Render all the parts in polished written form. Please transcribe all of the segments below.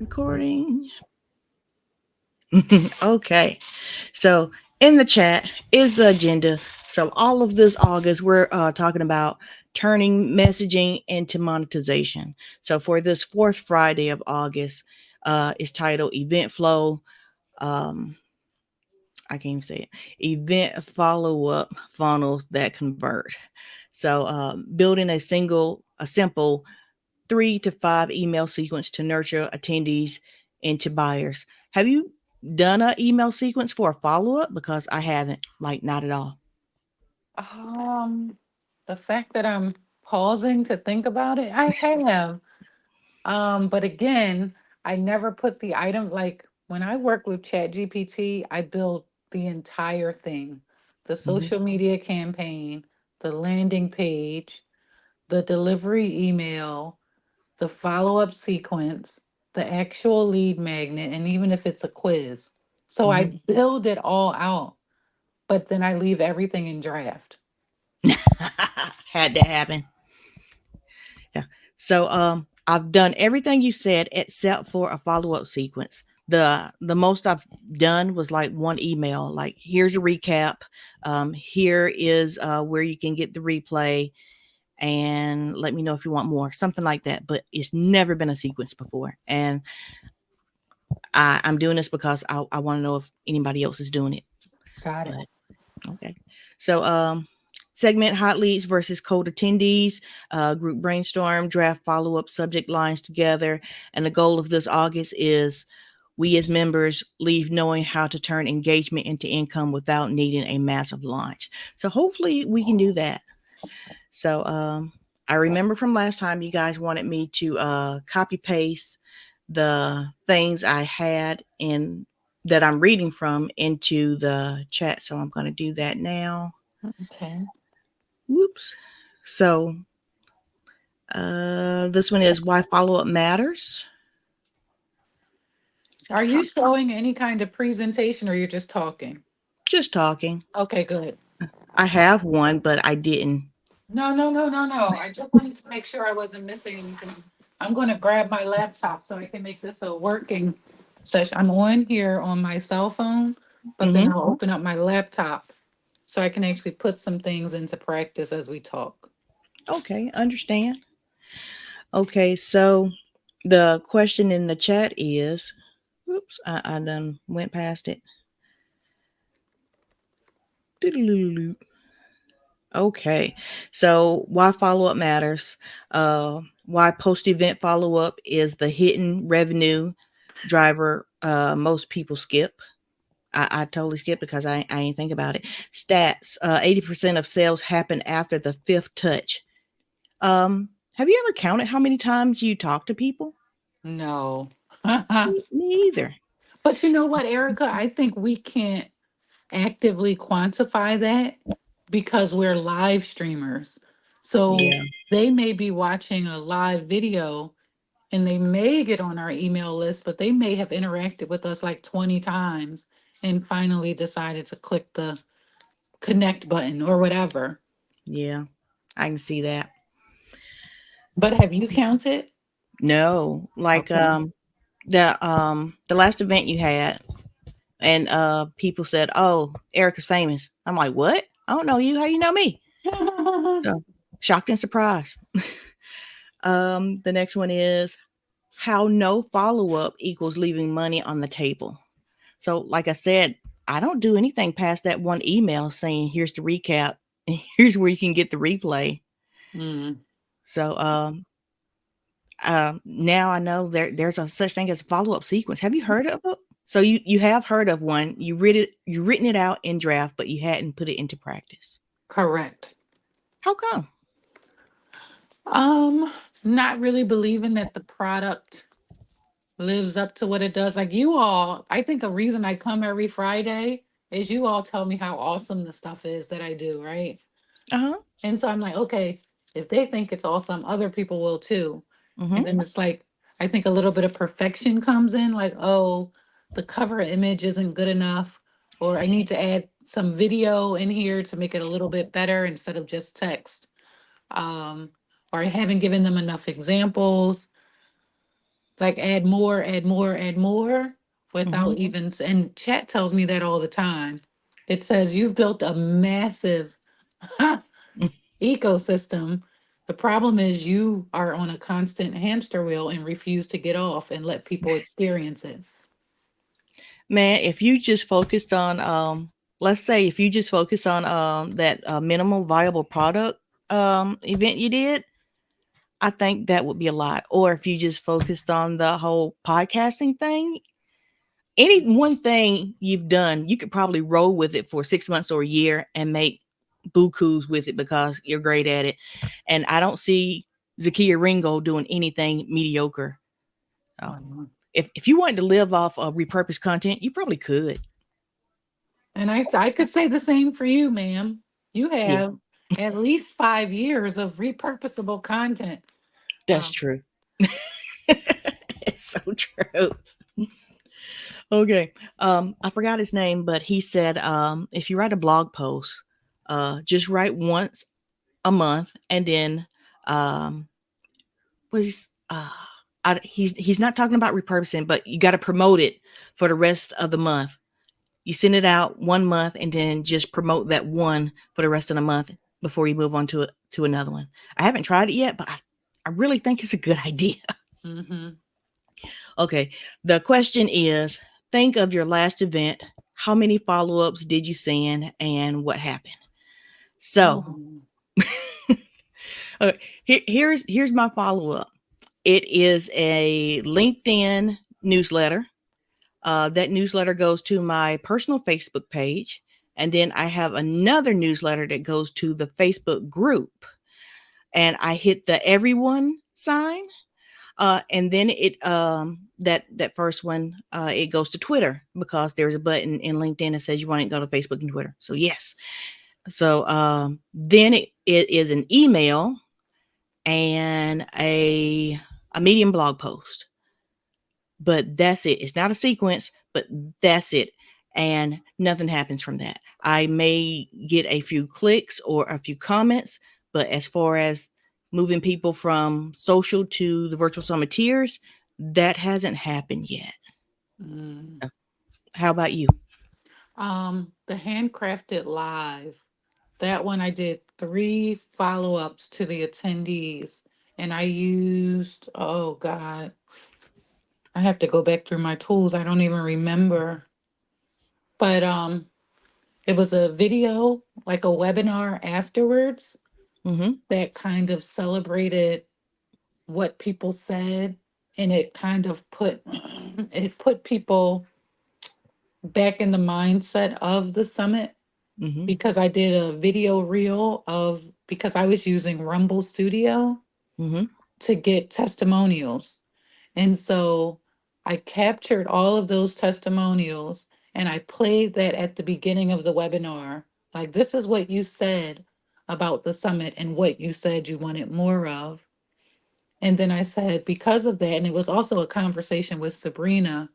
Recording. Okay. So in the chat is the agenda. So all of this August, we're talking about turning messaging into monetization. So for this fourth Friday of August, is titled Event Flow. Um, I can't even say it. Event follow up funnels that convert. So building a simple 3 to 5 email sequence to nurture attendees into buyers. Have you done an email sequence for a follow up? Because I haven't, like, not at all. Um, the fact that I'm pausing to think about it, I have. But again, I never put the item like when I work with Chat GPT, I build the entire thing. The Mm-hmm. social media campaign, the landing page, the delivery email, the follow-up sequence, the actual lead magnet, and even if it's a quiz. So I Mm-hmm. build it all out, but then I leave everything in draft. Had that happen. Yeah. So I've done everything you said except for a follow up sequence. The most I've done was like one email, like here's a recap. Here is where you can get the replay, and let me know if you want more, something like that. But it's never been a sequence before, and I'm doing this because I want to know if anybody else is doing it. Got it. But okay. So segment hot leads versus cold attendees, group brainstorm, draft follow up subject lines together. And the goal of this August is we as members leave knowing how to turn engagement into income without needing a massive launch. So hopefully we can do that. So I remember from last time you guys wanted me to copy paste the things I had in that I'm reading from into the chat. So I'm going to do that now. Okay. Whoops. So this one is why follow up matters. Are you showing any kind of presentation or you're just talking? Just talking. Okay, good. I have one, but I didn't. No, no, no, no, no. I just wanted to make sure I wasn't missing anything. I'm going to grab my laptop so I can make this a working session. I'm on here on my cell phone, but then Mm-hmm. I'll open up my laptop so I can actually put some things into practice as we talk. Okay, understand. Okay, so the question in the chat is, oops, I done went past it. Doodaloo. Okay, so why follow up matters? Why post event follow up is the hidden revenue driver most people skip. I totally skipped because I ain't think about it. Stats: 80% of sales happen after the fifth touch. Have you ever counted how many times you talk to people? No. Me either. But you know what, Erica? I think we can't actively quantify that because we're live streamers. So Yeah, they may be watching a live video and they may get on our email list, but they may have interacted with us like 20 times and finally decided to click the connect button or whatever. yeah, I can see that. But have you counted? No, like Okay. the last event you had, and people said, "Oh, Erica's famous." I'm like, "What? I don't know you. How you know me?" So shocked and surprised. The next one is how no follow up equals leaving money on the table. So, like I said, I don't do anything past that one email saying, "Here's the recap. Here's where you can get the replay." Mm. So, now I know there's a such thing as a follow up sequence. Have you heard of it? So you have heard of one. You written it out in draft, but you hadn't put it into practice. Correct. How come? Um, Not really believing that the product lives up to what it does. Like you all, I think a reason I come every Friday is you all tell me how awesome the stuff is that I do, right? Uh huh. And so I'm like, okay, if they think it's awesome, other people will too. And Mm-hmm. then it's like, I think a little bit of perfection comes in, like, oh, the cover image isn't good enough, or I need to add some video in here to make it a little bit better instead of just text. Um, or I haven't given them enough examples. Like add more, add more, add more Hmm. without even, and chat tells me that all the time. It says you've built a massive ecosystem. The problem is you are on a constant hamster wheel and refuse to get off and let people experience it. Man, if you just focused on, let's say, if you just focus on that minimal viable product event you did, I think that would be a lot. Or if you just focused on the whole podcasting thing, any one thing you've done, you could probably roll with it for 6 months or a year and make bukus with it because you're great at it. And I don't see Zakia Ringo doing anything mediocre. So Mhm. if you wanted to live off of repurposed content, you probably could. And I could say the same for you, ma'am. You Yeah, have at least 5 years of repurposable content. that's Um, true. It's so true. Okay. I forgot his name, but he said if you write a blog post, just write once a month and then was he's not talking about repurposing, but you got to promote it for the rest of the month. You send it out 1 month and then just promote that one for the rest of the month before you move on to another one. I haven't tried it yet, but I really think it's a good idea. mhm. Okay, the question is: think of your last event. How many follow-ups did you send, and what happened? So, Oh. here's my follow-up. It is a LinkedIn newsletter. That newsletter goes to my personal Facebook page. And then I have another newsletter that goes to the Facebook group. And I hit the everyone sign. And then that first one it goes to Twitter because there's a button in LinkedIn that says you want to go to Facebook and Twitter. So yes. So then it is an email and a Medium blog post. But that's it. It's not a sequence, but that's it. And nothing happens from that. I may get a few clicks or a few comments, but as far as moving people from social to the virtual summiteers, that hasn't happened yet. Mm. How about you? The handcrafted live. That one I did 3 follow-ups to the attendees, and I used, oh God, I have to go back through my tools. I don't even remember. But it was a video, like a webinar afterwards Mm-hmm. that kind of celebrated what people said, and it kind of put it put people back in the mindset of the summit, Mm-hmm. because I did a video reel of, because I was using Rumble Studio Mm-hmm. to get testimonials. And so I captured all of those testimonials and I played that at the beginning of the webinar. Like, this is what you said about the summit and what you said you wanted more of. And then I said, because of that, and it was also a conversation with Sabrina,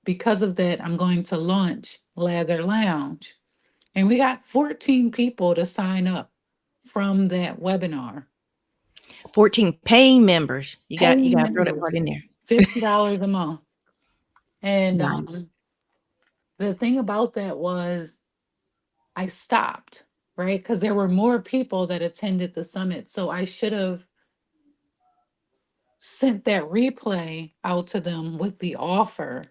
because of that, I'm going to launch Lather Lounge. And we got 14 people to sign up from that webinar. 14 paying members. You Paying got to throw that part members, in there. $50 a month. And Nice. the thing about that was I stopped, right? Because there were more people that attended the summit. So I should have sent that replay out to them with the offer,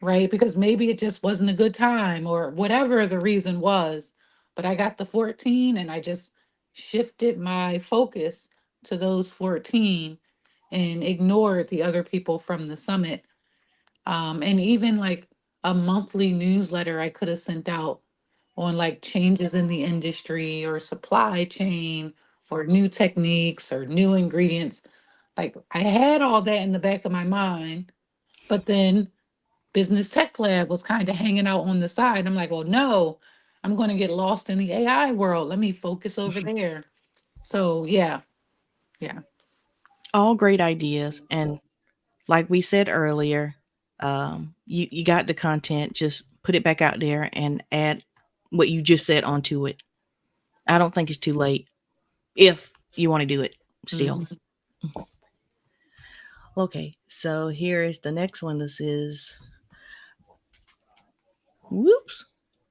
right? Because maybe it just wasn't a good time or whatever the reason was. But I got the 14 and I just shifted my focus to those 14 and ignored the other people from the summit. And even like a monthly newsletter I could have sent out on like changes in the industry or supply chain or new techniques or new ingredients. Like, I had all that in the back of my mind, but then Business Tech Lab was kind of hanging out on the side. I'm like, well, no, I'm going to get lost in the AI world. Let me focus over there. So, yeah, yeah. All great ideas. And like we said earlier, you got the content, just put it back out there and add what you just said onto it. I don't think it's too late if you want to do it still. Mhm. Okay, so here is the next one. This is whoops.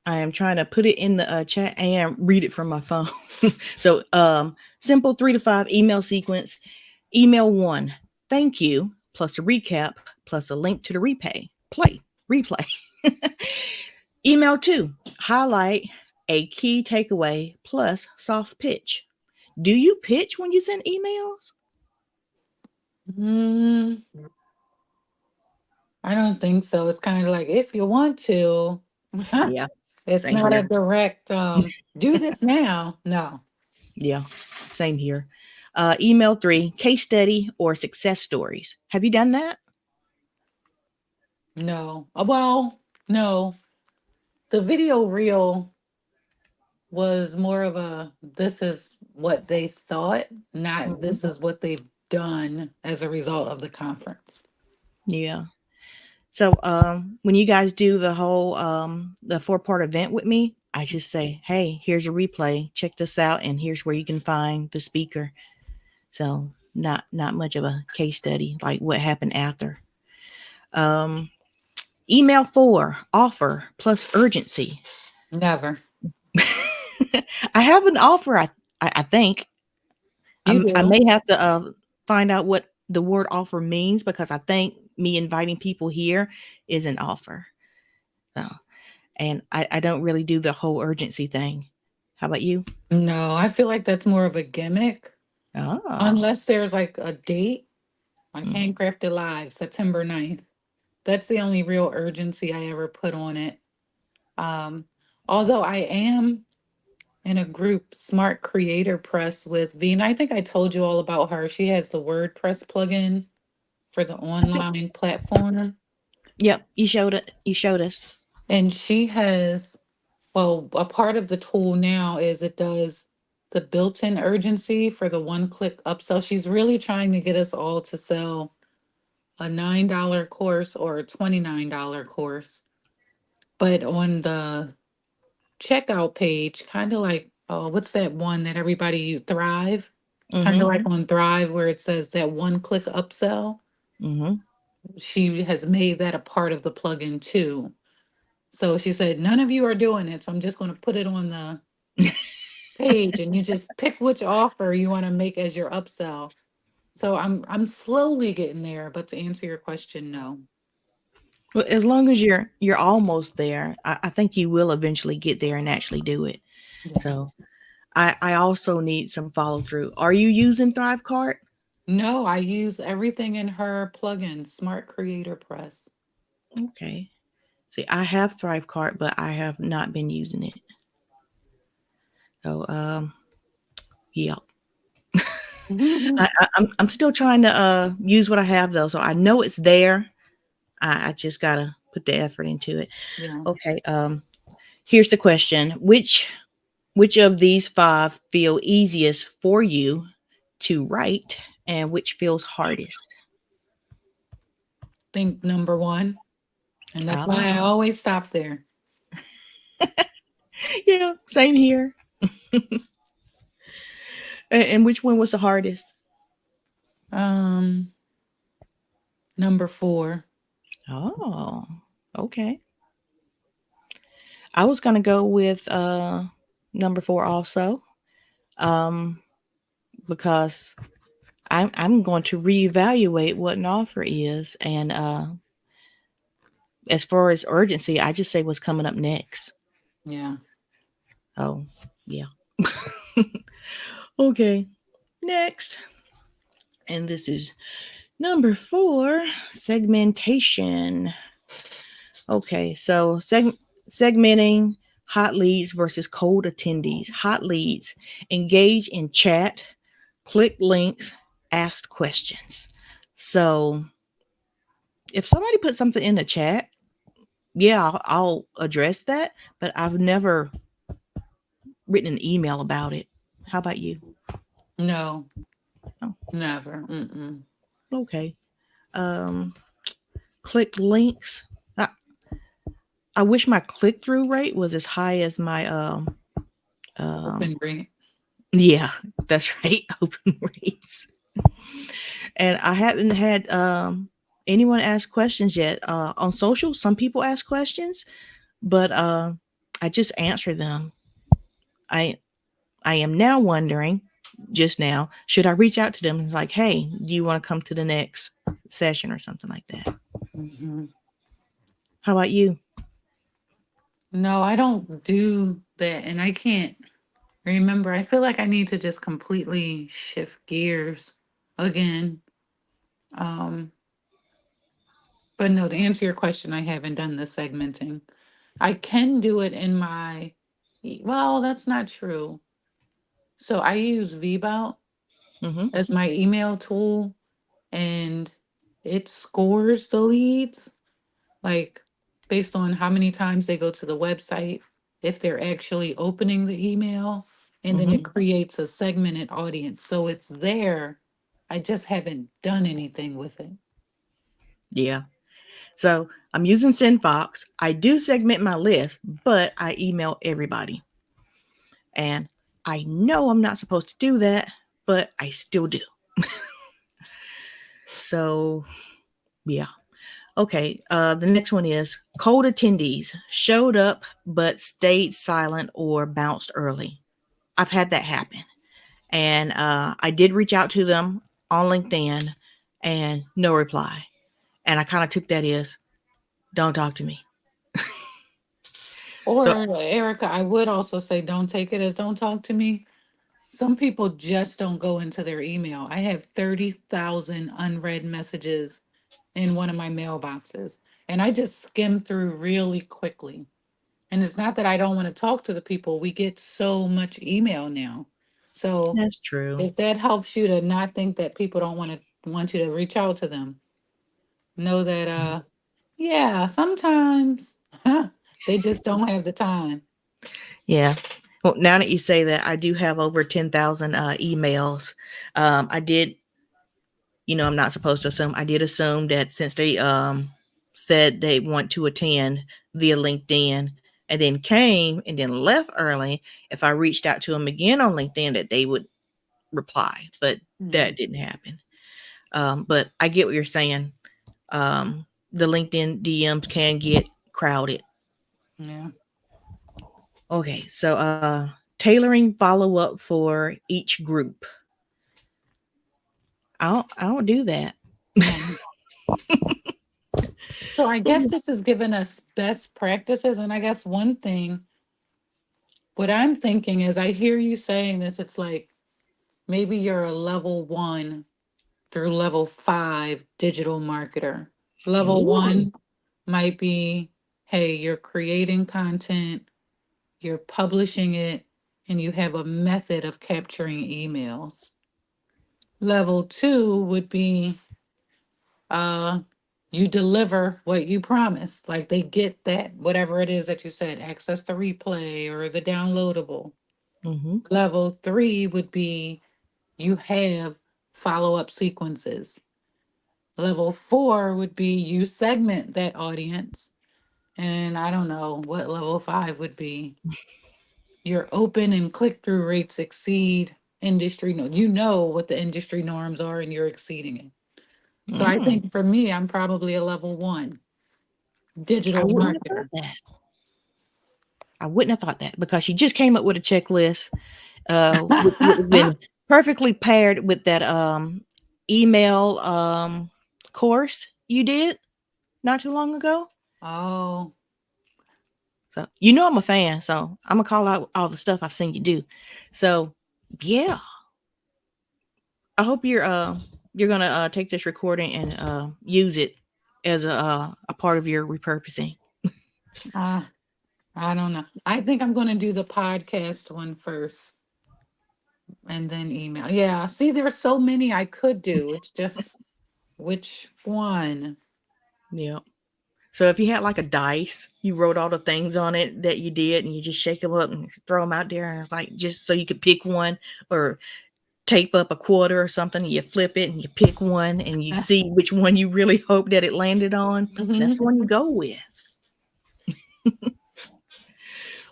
I am trying to put it in the chat and read it from my phone. So, simple 3 to 5 email sequence. Email one, thank you, plus a recap, plus a link to the replay. Email two, highlight a key takeaway plus soft pitch. Do you pitch when you send emails? Mm, I don't think so. It's kind of like if you want to. Yeah, It's same not a here. direct do this now. No. Yeah, same here. Email three, case study or success stories. Have you done that? No. Well, no. The video reel was more of a this is what they thought, not Mhm. this is what they've done as a result of the conference. Yeah. So when you guys do the whole the 4 part event with me, I just say, "Hey, here's a replay. Check this out, and here's where you can find the speaker." So not much of a case study like what happened after. Um, email four, offer plus urgency. Never. I have an offer. I think You I do. may have to find out what the word offer means because I think me inviting people here is an offer. So, and I don't really do the whole urgency thing. How about you? No, I feel like that's more of a gimmick. Oh, Unless there's like a date, like mm, Handcrafted Live, September 9th. That's the only real urgency I ever put on it. Um, Although I am in a group, Smart Creator Press, with V, and I think I told you all about her. She has the WordPress plugin for the I think. online platform. Yep, you showed it. You showed us. And she has, well, a part of the tool now is it does the built-in urgency for the one-click upsell. She's really trying to get us all to sell a $9 course or a $29 course. But on the checkout page, kind of like, oh, what's that one that everybody Thrive? Kind of Mm-hmm. like on Thrive where it says that one-click upsell. Mm-hmm. She has made that a part of the plugin too. So she said, none of you are doing it. So I'm just going to put it on the page and you just pick which offer you want to make as your upsell. So I'm slowly getting there, but to answer your question, no. Well, as long as you're almost there, I think you will eventually get there and actually do it. Yeah. So I also need some follow through. Are you using ThriveCart? No, I use everything in her plugin, Smart Creator Press. Okay. See, I have ThriveCart, but I have not been using it. So yeah, I'm still trying to use what I have though, so I know it's there. I just gotta put the effort into it. Yeah. Okay. Here's the question: which of these five feel easiest for you to write, and which feels hardest? Think number one. And that's why I Ah, always stop there. yeah, same here. And which one was the hardest? Um, Number four. Oh, okay. I was gonna go with number four also, um, because I'm going to reevaluate what an offer is, and as far as urgency, I just say what's coming up next. Yeah. Oh, yeah. Okay, next, and this is number four, segmentation. Okay, so segmenting hot leads versus cold attendees. Hot leads engage in chat, click links, ask questions. So if somebody puts something in the chat, yeah, I'll address that, but I've never written an email about it. How about you? No, Oh, never. Mm-mm. okay. Um, click links. I, I wish my click through rate was as high as my um Open rate. yeah, that's right. Open rates. And I haven't had anyone ask questions yet. On social, some people ask questions, but I just answer them. I I am now wondering, just now, should I reach out to them and it's like, hey, do you want to come to the next session or something like that? Mhm. How about you? No, I don't do that. And I can't remember. I feel like I need to just completely shift gears again. Um, but no, to answer your question, I haven't done the segmenting. I can do it in my, well, that's not true. So I use VBout Mm-hmm. as my email tool, and it scores the leads like based on how many times they go to the website, if they're actually opening the email, and then it Mm-hmm. creates a segmented audience. So it's there. I just haven't done anything with it. Yeah. So I'm using SendFox. I do segment my list, but I email everybody. And I know I'm not supposed to do that, but I still do. So, yeah. Okay. The next one is cold attendees showed up but stayed silent or bounced early. I've had that happen. And I did reach out to them on LinkedIn and no reply. And I kind of took that as don't talk to me. Or So, Erica, I would also say don't take it as don't talk to me. Some people just don't go into their email. I have 30,000 unread messages in one of my mailboxes, and I just skim through really quickly. And it's not that I don't want to talk to the people. We get so much email now. So that's true. if that helps you to not think that people don't want you to reach out to them, know that yeah, sometimes they just don't have the time. Yeah. Well, now that you say that, I do have over 10,000 emails. I did, I'm not supposed to assume. I did assume that since they said they want to attend via LinkedIn and then came and then left early, if I reached out to them again on LinkedIn, that they would reply. But Mm, that didn't happen. But I get what you're saying. The LinkedIn DMs can get crowded. yeah. Okay, so tailoring follow up for each group. I don't do that. No. So I guess this is giving us best practices. And I guess one thing, what I'm thinking is I hear you saying this, it's like maybe you're a level one through level five digital marketer. Level Ooh. one might be, hey, you're creating content, you're publishing it, and you have a method of capturing emails. Level two would be uh you deliver what you promised. Like they get that, whatever it is that you said, access the replay or the downloadable. Mm-hmm. Level three would be you have follow-up sequences. Level four would be you segment that audience. And I don't know what level five would be. Your open and click-through rates exceed industry. No, you know what the industry norms are and you're exceeding it. So I Mm. think for me, I'm probably a level one I digital wouldn't have thought marketer. that. I wouldn't have thought that because she just came up with a checklist, which would have been perfectly paired with that email course you did not too long ago. Oh, So I'm a fan. So I'm gonna call out all the stuff I've seen you do. So yeah, I hope you're gonna take this recording and use it as a part of your repurposing. uh, I don't know. I think I'm going to do the podcast one first and then email. Yeah. See, there's so many I could do. It's just which one? Yeah. So if you had like a dice, you wrote all the things on it that you did, and you just shake them up and throw them out there, and it's like just so you could pick one, or tape up a quarter or something. You flip it and you pick one, and you see which one you really hope that it landed on. That's Mhm. the one you go with.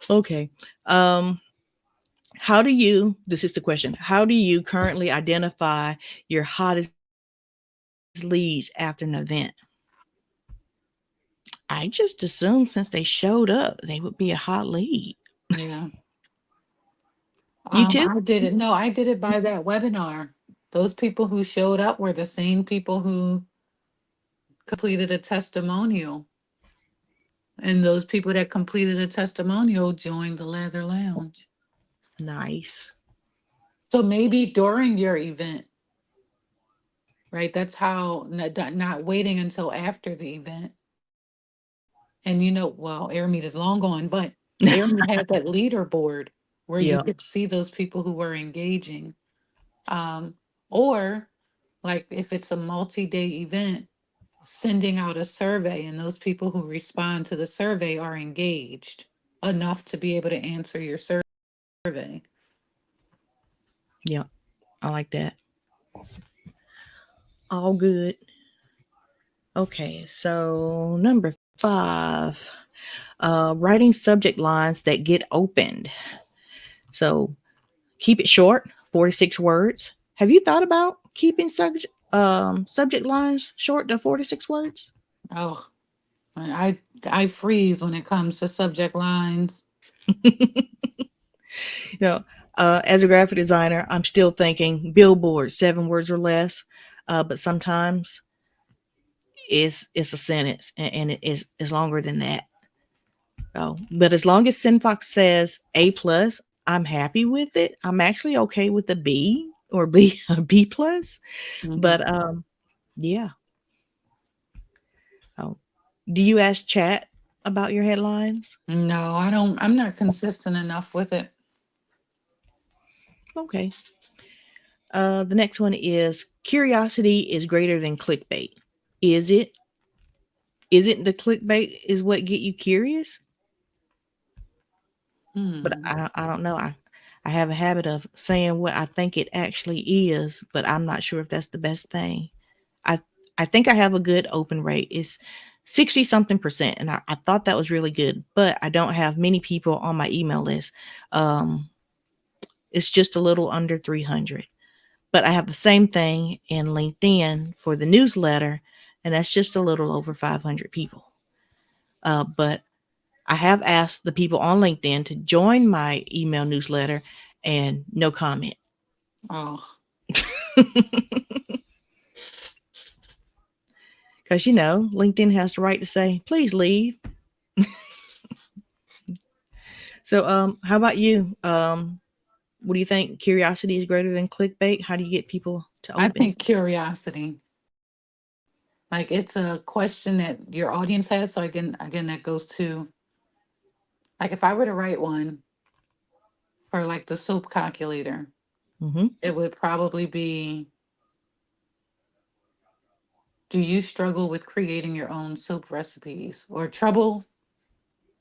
Okay. Um, How do you, this is the question, how do you currently identify your hottest leads after an event? I just assumed since they showed up, they would be a hot lead. Yeah. You too? I did it. No, I did it by that webinar. Those people who showed up were the same people who completed a testimonial. And those people that completed a testimonial joined the Leather Lounge. Nice. So maybe during your event, right? That's how not waiting until after the event. And well, Airmeet is long gone, but Airmeet had that leaderboard where you Yeah. could see those people who were engaging. Um, or like if it's a multi-day event, sending out a survey, and those people who respond to the survey are engaged enough to be able to answer your survey. Yeah. I like that. All good. Okay. So, number five, writing subject lines that get opened. So, keep it short, 46 words. Have you thought about keeping subject lines short to 46 words? Oh, I freeze when it comes to subject lines. You know, as a graphic designer, I'm still thinking billboard, 7 words or less. But sometimes it's a sentence and it is longer than that. Oh, but as long as Sinfox says A+, I'm happy with it. I'm actually okay with the B or B B+. Mhm. But yeah. Oh, do you ask chat about your headlines? No, I don't. I'm not consistent enough with it. Okay. The next one is curiosity is greater than clickbait. Is it? Isn't the clickbait is what get you curious? But Hmm. I don't know. I have a habit of saying what I think it actually is, but I'm not sure if that's the best thing. I I think I have a good open rate. It's 60 something percent, and I thought that was really good, but I don't have many people on my email list. Um, it's just a little under 300. But I have the same thing in LinkedIn for the newsletter, and that's just a little over 500 people. But I have asked the people on LinkedIn to join my email newsletter, and no comment. Oh, Because, LinkedIn has the right to say, please leave. So, how about you? What do you think? Curiosity is greater than clickbait? How do you get people to I open? think curiosity. Like it's a question that your audience has. So again, that goes to like if I were to write one for like the soap calculator, Mm-hmm. it would probably be: do you struggle with creating your own soap recipes or trouble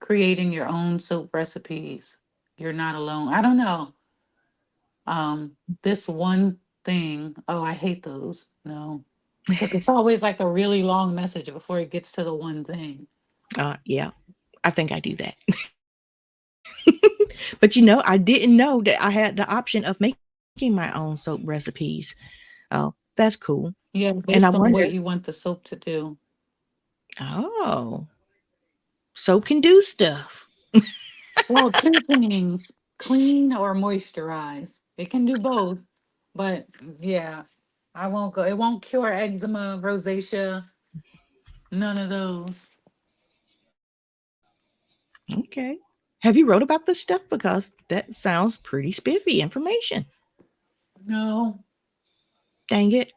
creating your own soap recipes? You're not alone. I don't know. This one thing, oh, I hate those. No. Because it's always like a really long message before it gets to the one thing. Yeah, I think I do that. But I didn't know that I had the option of making my own soap recipes. Oh, that's cool. And I Yeah, wonder, based on what you want the soap to do. oh, soap can do stuff. Well, two things: clean or moisturize. It can do both, but yeah, I won't go. It won't cure eczema, rosacea, none of those. Okay. Have you wrote about this stuff? Because that sounds pretty spiffy information. No. Dang it.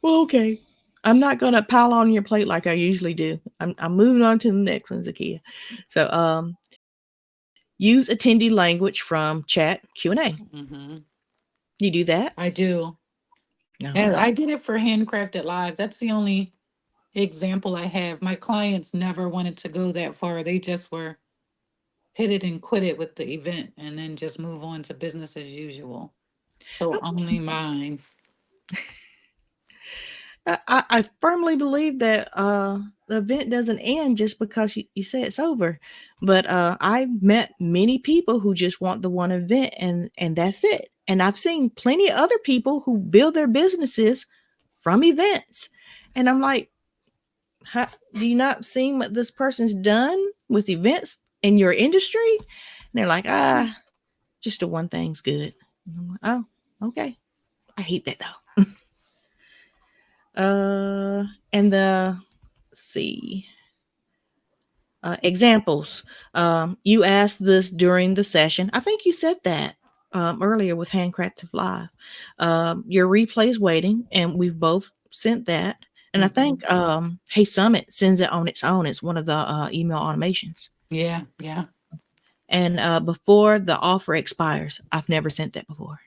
Well, okay. I'm not gonna pile on your plate like I usually do. I'm moving on to the next one, Zakia. So use attendee language from chat Q&A. Hmm. You do that? I do. And No. I did it for Handcrafted Live. That's the only example I have. My clients never wanted to go that far. They just were hit it and quit it with the event and then just move on to business as usual. So Oh, only mine. I firmly believe that the event doesn't end just because you say it's over. But I've met many people who just want the one event and that's it. And I've seen plenty of other people who build their businesses from events. And I'm like, how, do you not see what this person's done with events in your industry? And they're like, just the one thing's good. And I'm like, oh, okay. I hate that though. And the let's see examples. You asked this during the session. I think you said that earlier with Handcrafted Live. Your replay is waiting, and we've both sent that. And I Mhm. think Hey Summit sends it on its own. It's one of the email automations. Yeah, yeah. And before the offer expires, I've never sent that before.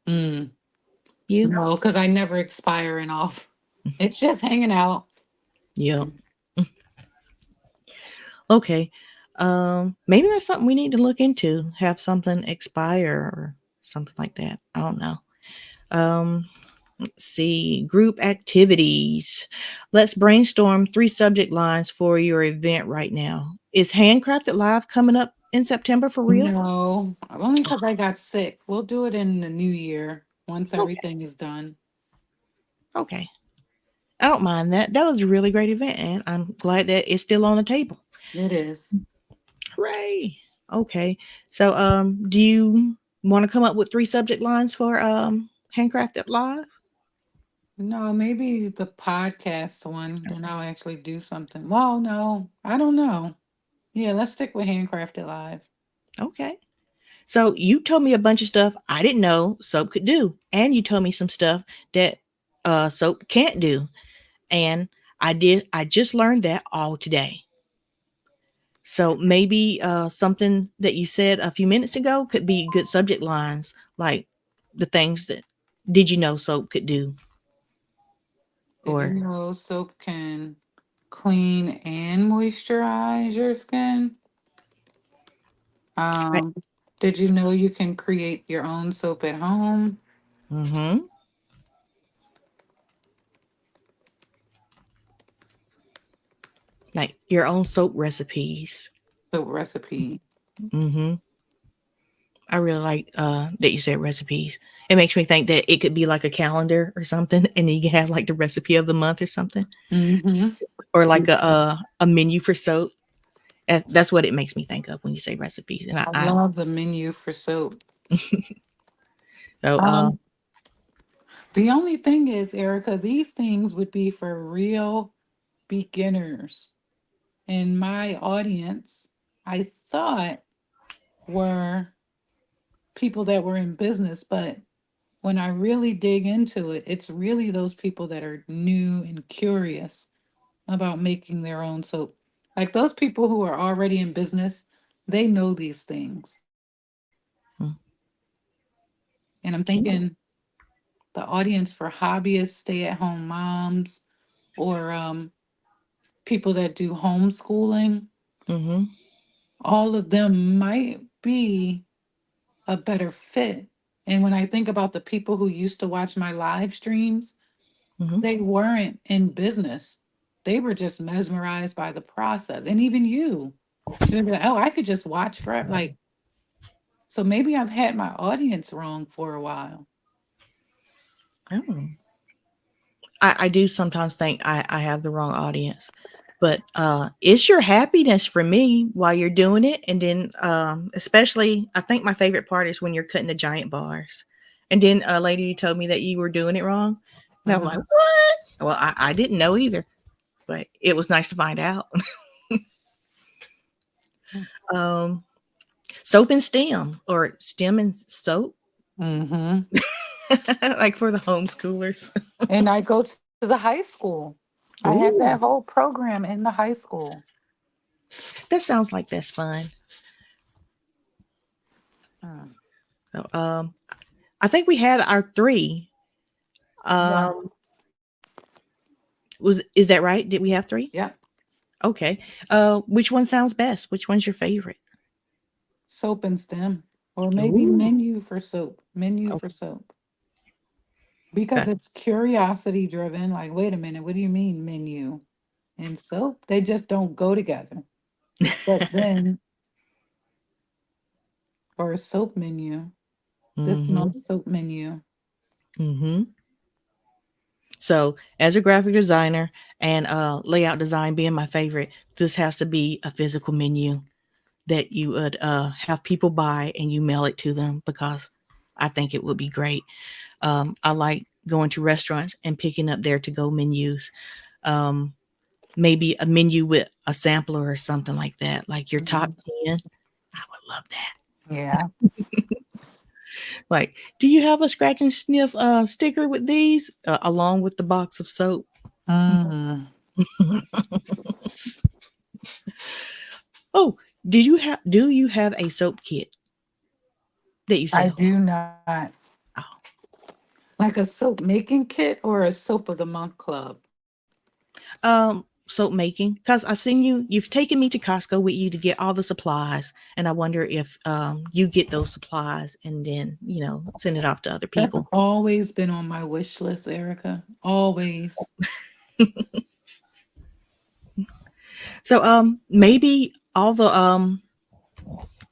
Mm. You? No, because I never expiring off. It's just hanging out. Yep. Okay. Maybe that's something we need to look into. Have something expire or something like that. I don't know. Um, let's see. Group activities. Let's brainstorm 3 subject lines for your event right now. Is Handcrafted Live coming up in September for real? No, only because I got sick. We'll do it in the new year once Okay. everything is done. Okay. I don't mind that. That was a really great event, and I'm glad that it's still on the table. It is. Hooray. Okay. So do you want to come up with 3 subject lines for Handcrafted Live? No, maybe the podcast one. Then I'll actually do something. Well, no, I don't know. Yeah, let's stick with Handcrafted Live. Okay. So you told me a bunch of stuff I didn't know soap could do, and you told me some stuff that soap can't do, and I just learned that all today. So maybe something that you said a few minutes ago could be good subject lines, like the things that did you know soap could do, Did you or know soap can clean and moisturize your skin? right. Um, did you know you can create your own soap at home? Mm-hmm. Like your own soap recipes. Soap recipe. Mm-hmm. I really like that you said recipes. It makes me think that it could be like a calendar or something, and you can have like the recipe of the month or something, Mm-hmm. or like a menu for soap. That's what it makes me think of when you say recipes. And I I love the menu for soap. so Um, the only thing is, Erica, these things would be for real beginners. And my audience, I thought were people that were in business, but when I really dig into it, it's really those people that are new and curious about making their own soap. Like those people who are already in business, they know these things. mm, And I'm mm, thinking the audience for hobbyists, stay-at-home moms, or people that do homeschooling, mm-hmm, all of them might be a better fit. And when I think about the people who used to watch my live streams, mm-hmm. they weren't in business. They were just mesmerized by the process. And even you'd be like, oh, I could just watch for like, so maybe I've had my audience wrong for a while. Oh. I do sometimes think I have the wrong audience, but it's your happiness for me while you're doing it, and then especially I think my favorite part is when you're cutting the giant bars, and then a lady told me that you were doing it wrong, and I'm like, Mhm. what? Well, I didn't know either, but it was nice to find out. um, soap and stem, or stem and soap, Mhm. like for the homeschoolers. And I go to the high school. I have that Ooh, whole program in the high school. that sounds like that's fun. Mm. So, I think we had our three. Yeah. Um, was is that right? Did we have three? Yep. Okay. Which one sounds best? Which one's your favorite? Soap and stem. Or maybe Ooh. menu for soap. Menu Oh, for soap. Because Okay. it's curiosity driven. Like, wait a minute, what do you mean menu and soap? They just don't go together. But then for a soap menu, this Mm-hmm. month's soap menu. Mm-hmm. So, as a graphic designer and layout design being my favorite, this has to be a physical menu that you would have people buy and you mail it to them because I think it would be great. I like going to restaurants and picking up their to go menus. Um, Maybe a menu with a sampler or something like that, like your top Mhm. 10. I would love that. Yeah. Like, do you have a scratch and sniff sticker with these along with the box of soap? Mm, Oh, do you have a soap kit that you I sell? do not. Oh. Like a soap making kit or a soap of the month club. Soap making, because I've seen you've taken me to Costco with you to get all the supplies, and I wonder if you get those supplies and then send it off to other That's people. always been on my wish list, Erica. Always. So maybe all the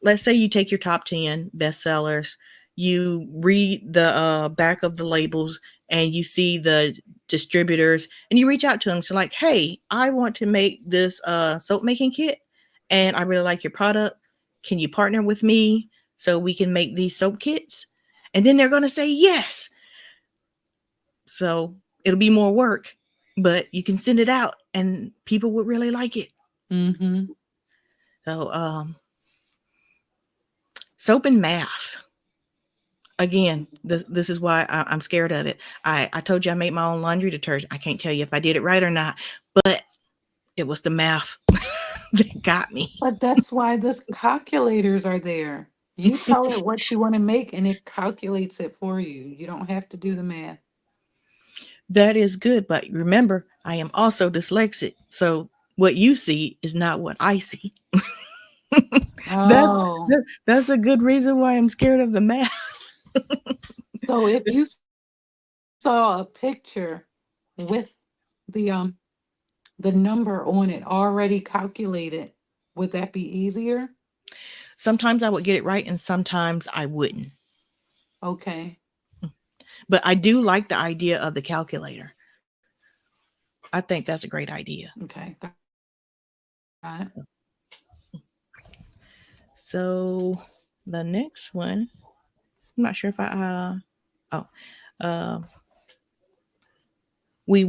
let's say you take your top 10 bestsellers, you read the back of the labels, and you see the distributors, and you reach out to them. So, like, hey, I want to make this soap making kit, and I really like your product. Can you partner with me so we can make these soap kits? And then they're going to say yes. So, it'll be more work, but you can send it out, and people would really like it. Mm-hmm. So, soap and math. Again, this is why I'm scared of it. I told you I made my own laundry detergent. I can't tell you if I did it right or not, but it was the math that got me. But that's why this calculators are there. You tell it what you want to make and it calculates it for you. You don't have to do the math. That is good, but remember, I am also dyslexic, so what you see is not what I see. That's Oh, that's a good reason why I'm scared of the math. so if you saw a picture with the the number on it already calculated, would that be easier? Sometimes I would get it right, and sometimes I wouldn't. Okay. But I do like the idea of the calculator. I think that's a great idea. Okay. Got it. So the next one, I'm not sure if I oh uh we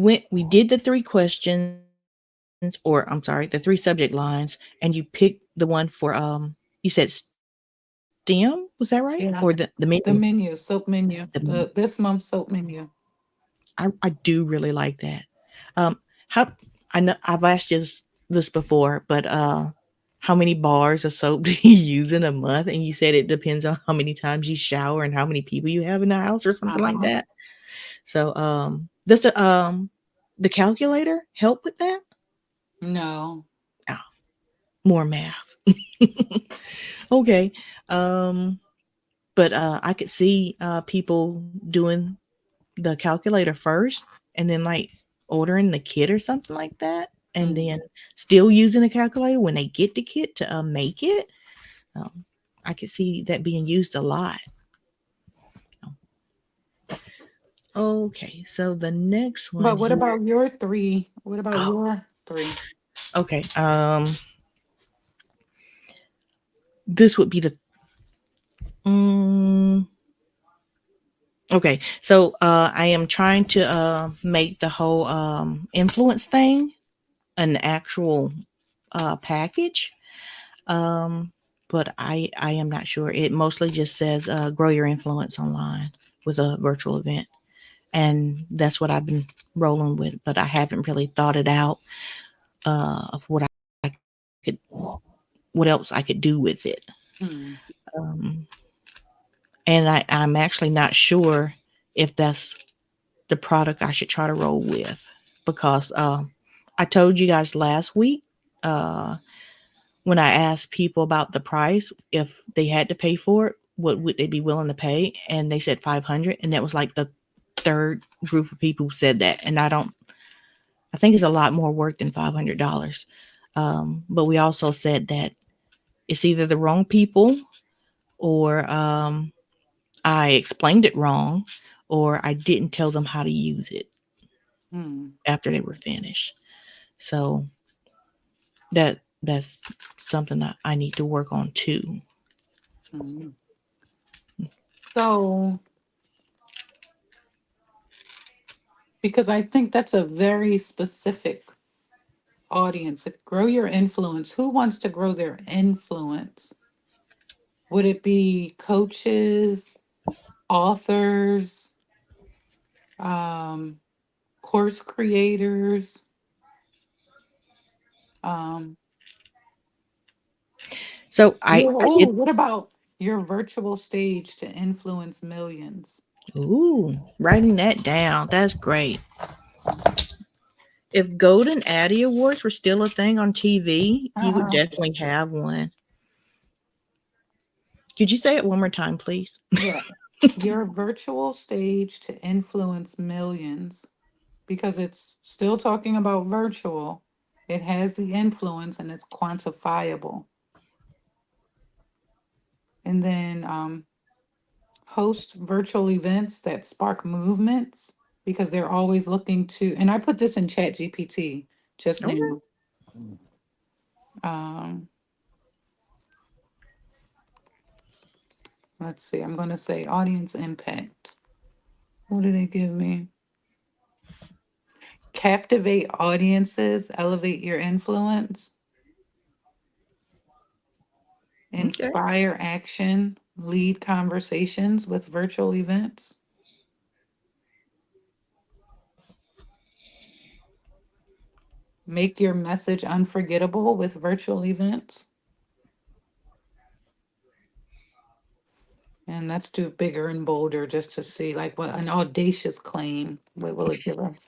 did the three questions, or I'm sorry, the three subject lines, and you picked the one for you said STEM, was that right? Or the Yeah. menu? The menu, soap The menu. menu. The this month's soap menu. I do really like that. How I know I've asked you this before, but how many bars of soap do you use in a month? And you said it depends on how many times you shower and how many people you have in the house or something like Uh-huh. that. So does the calculator help with that? No. Oh, more math. Okay. Um, but I could see people doing the calculator first and then like ordering the kit or something like that, and then Mm. still using a calculator when they get the kit to make it. Um, I could see that being used a lot. Okay, so the next one But what here. about your three? What about Oh, your three? okay. This would be the. Mm, okay, so I am trying to make the whole influence thing an actual package. Um, but I am not sure. It mostly just says grow your influence online with a virtual event, and that's what I've been rolling with. But I haven't really thought it out of could, what else I could do with it. Hmm. Um, and I'm actually not sure if that's the product I should try to roll with because I told you guys last week. When I asked people about the price, if they had to pay for it, what would they be willing to pay? And they said 500, and that was like the third group of people who said that, and I think it's a lot more work than $500. But we also said that it's either the wrong people, or I explained it wrong, or I didn't tell them how to use it Hmm. after they were finished. So that's something that I need to work on too. Hmm. So, because I think that's a very specific audience. If grow your influence, who wants to grow their influence? Would it be coaches, authors, um, course creators? Um, So I oh, did. what about your virtual stage to influence millions? Ooh, writing that down. That's great. If Golden Addy Awards were still a thing on TV, you would Uh-huh. definitely have one. Could you say it one more time, please? Yeah. Your virtual stage to influence millions, because it's still talking about virtual. It has the influence and it's quantifiable. And then host virtual events that spark movements, because they're always looking to, and I put this in Chat GPT just Okay. now. Um, let's see, I'm going to say audience impact. What do they give me? Captivate audiences, elevate your influence, Okay. inspire action, lead conversations with virtual events, make your message unforgettable with virtual events. And let's do bigger and bolder just to see like what an audacious claim. What will it give us?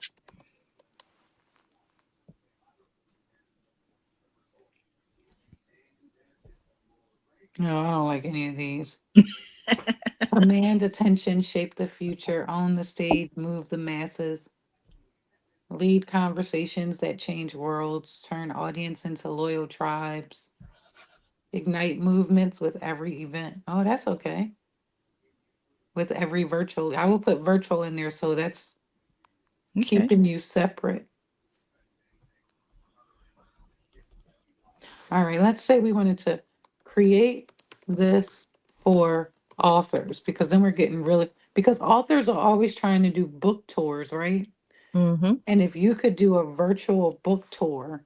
No, I don't like any of these. Command attention, shape the future, own the stage, move the masses, lead conversations that change worlds, turn audience into loyal tribes, ignite movements with every event. Oh, that's okay. With every virtual, I will put virtual in there, so that's Okay. keeping you separate. All right, let's say we wanted to create this for authors, because then we're getting really, because authors are always trying to do book tours, right? Mm-hmm. And if you could do a virtual book tour,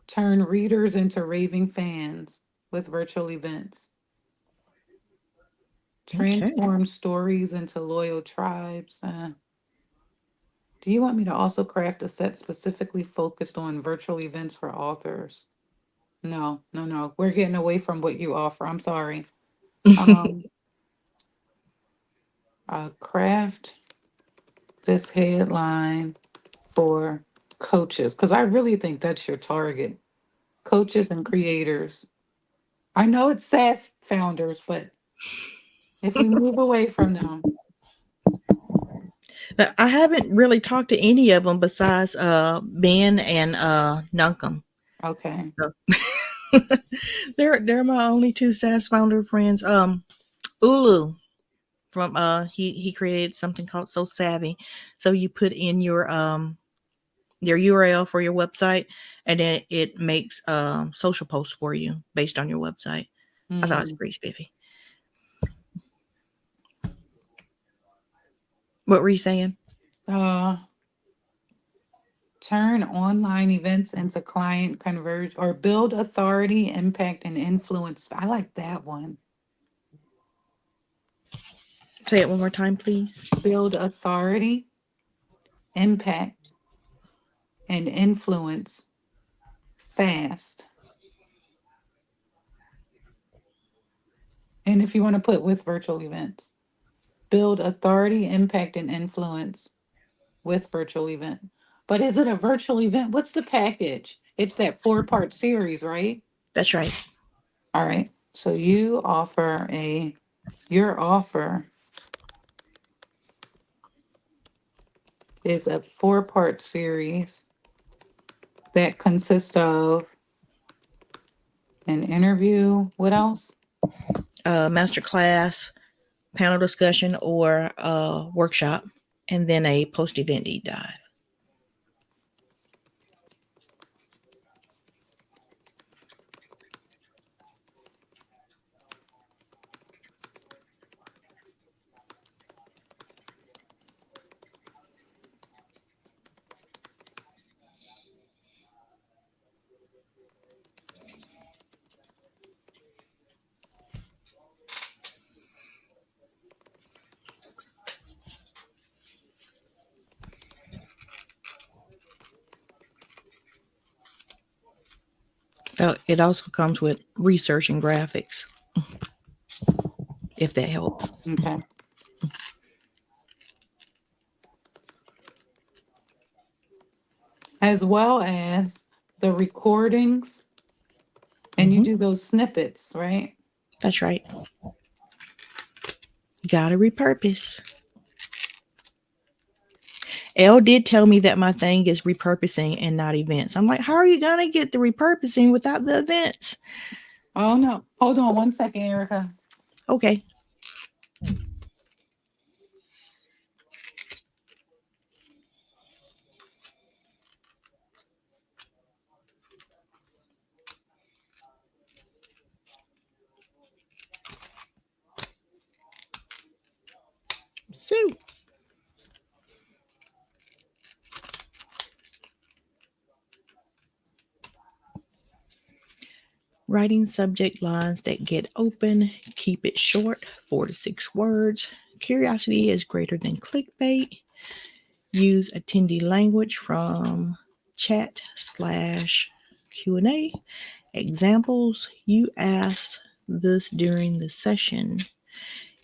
turn readers into raving fans with virtual events, Okay. transform stories into loyal tribes. Do you want me to also craft a set specifically focused on virtual events for authors? No, no, no. We're getting away from what you offer. I'm sorry. Um, craft this headline for coaches, because I really think that's your target. Coaches and creators. I know it's SaaS founders, but if we move away from them, Now, I haven't really talked to any of them besides Ben and Nunkum. okay. So they're my only two SaaS founder friends. Ulu from he created something called So Savvy. So you put in your URL for your website, and then it makes social posts for you based on your website. I thought it was Mm, pretty spiffy. What were you saying? uh, turn online events into client converge, or build authority, impact, and influence. I like that one. Say it one more time, please. Build authority, impact, and influence fast. And if you want to put with virtual events, build authority, impact, and influence with virtual event. But is it a virtual event? What's the package? It's that four-part series, right? That's right. All right. So your offer is a four-part series that consists of an interview. What else? Master class, panel discussion, or workshop, and then a post event deep dive. It also comes with research and graphics, if that helps. Okay. As well as the recordings, and you Hmm. do those snippets, right? That's right. Gotta repurpose. Elle did tell me that my thing is repurposing and not events. I'm like, how are you gonna get the repurposing without the events? Oh no. Hold on one second, Erica. Okay. So, writing subject lines that get open, keep it short, 4 to 6 words. Curiosity is greater than clickbait. Use attendee language from chat slash Q&A. Examples, you ask this during the session.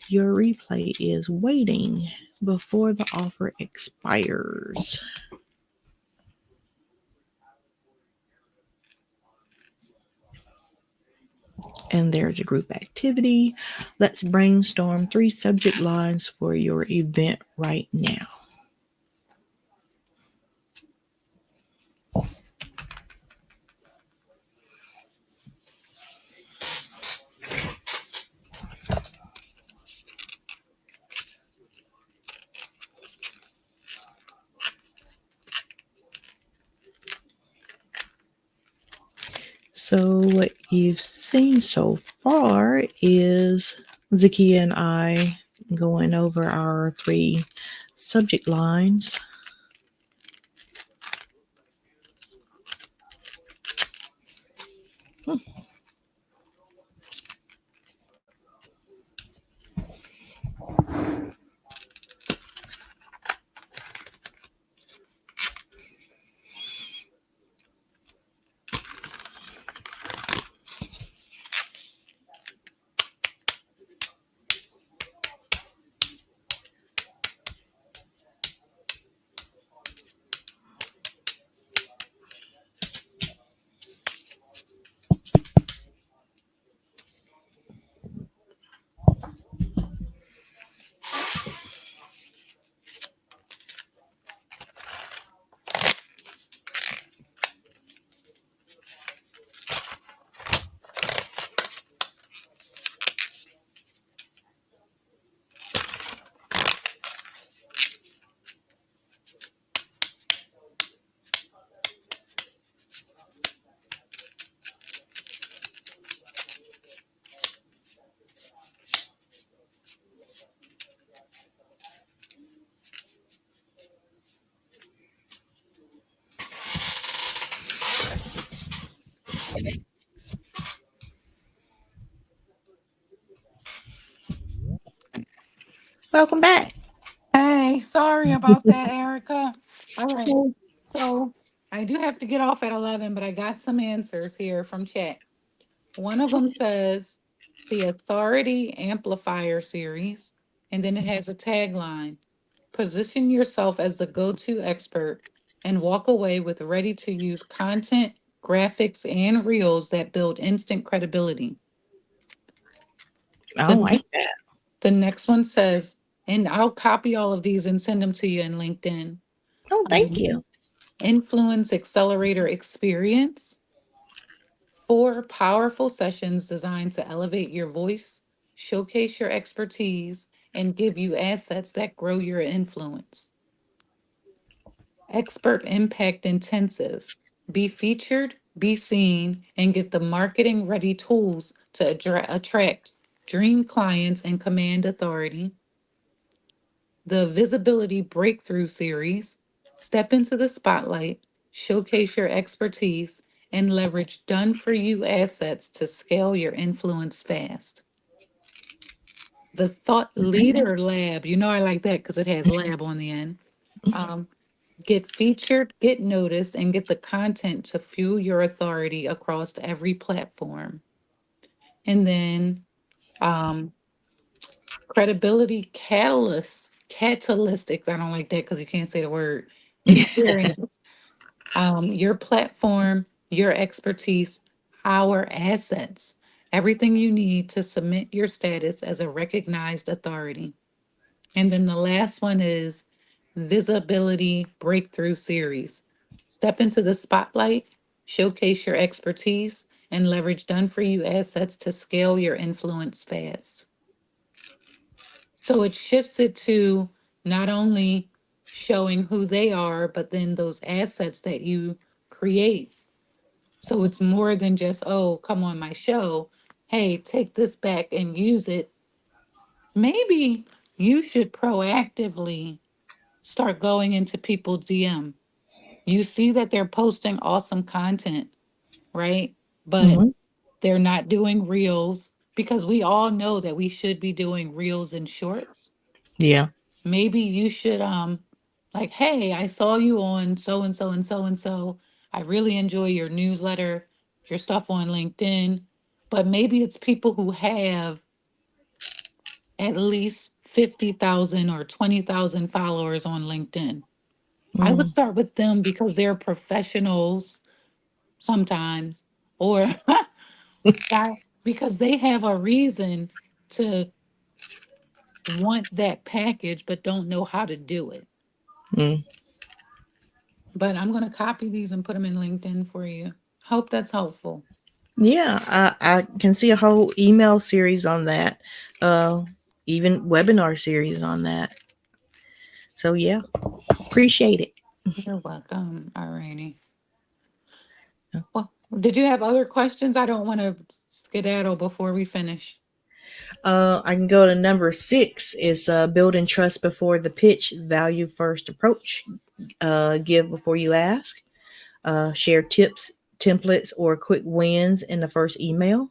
Your replay is waiting before the offer expires. And there's a group activity. Let's brainstorm 3 subject lines for your event right now. So, what you've seen so far is Zakia and I going over our 3 subject lines. Welcome back. Hey, sorry about that, Erica. All right. So I do have to get off at 11, but I got some answers here from chat. One of them says the Authority Amplifier series, and then it has a tagline: position yourself as the go to expert and walk away with ready to use content, graphics, and reels that build instant credibility. I The, don't like ne- that. the next one says, and I'll copy all of these and send them to you in LinkedIn. Oh, thank Um, you. Influence Accelerator Experience. 4 powerful sessions designed to elevate your voice, showcase your expertise, and give you assets that grow your influence. Expert Impact Intensive. Be featured, be seen, and get the marketing ready tools to attract dream clients and command authority. The Visibility Breakthrough Series. Step into the spotlight, showcase your expertise, and leverage done for you assets to scale your influence fast. The Thought Leader Lab. You know, I like that because it has lab on the end. Um, get featured, get noticed, and get the content to fuel your authority across every platform. And then um, credibility catalytics. I don't like that because you can't say the word experience. Your platform, your expertise, our assets, everything you need to submit your status as a recognized authority. And then the last one is Visibility Breakthrough Series. Step into the spotlight, showcase your expertise, and leverage done for you assets to scale your influence fast. So it shifts it to not only showing who they are, but then those assets that you create. So it's more than just, oh, come on my show. Hey, take this back and use it. Maybe you should proactively start going into people's DM. You see that they're posting awesome content, right? But Hmm. they're not doing reels because we all know that we should be doing reels and shorts. Yeah. Maybe you should like, hey, I saw you on so and so and so and so. I really enjoy your newsletter, your stuff on LinkedIn. But maybe it's people who have at least 50,000 or 20,000 followers on LinkedIn. I would Mm. start with them because they're professionals sometimes, or that because they have a reason to want that package but don't know how to do it. Mm. But I'm going to copy these and put them in LinkedIn for you. Hope that's helpful. Yeah, I can see a whole email series on that, uh, even webinar series on that. So yeah, appreciate it. You're welcome. Alrighty. Well, did you have other questions? I don't want to skedaddle before we finish. I can go to number 6 is building trust before the pitch, value first approach, give before you ask, share tips, templates, or quick wins in the first email.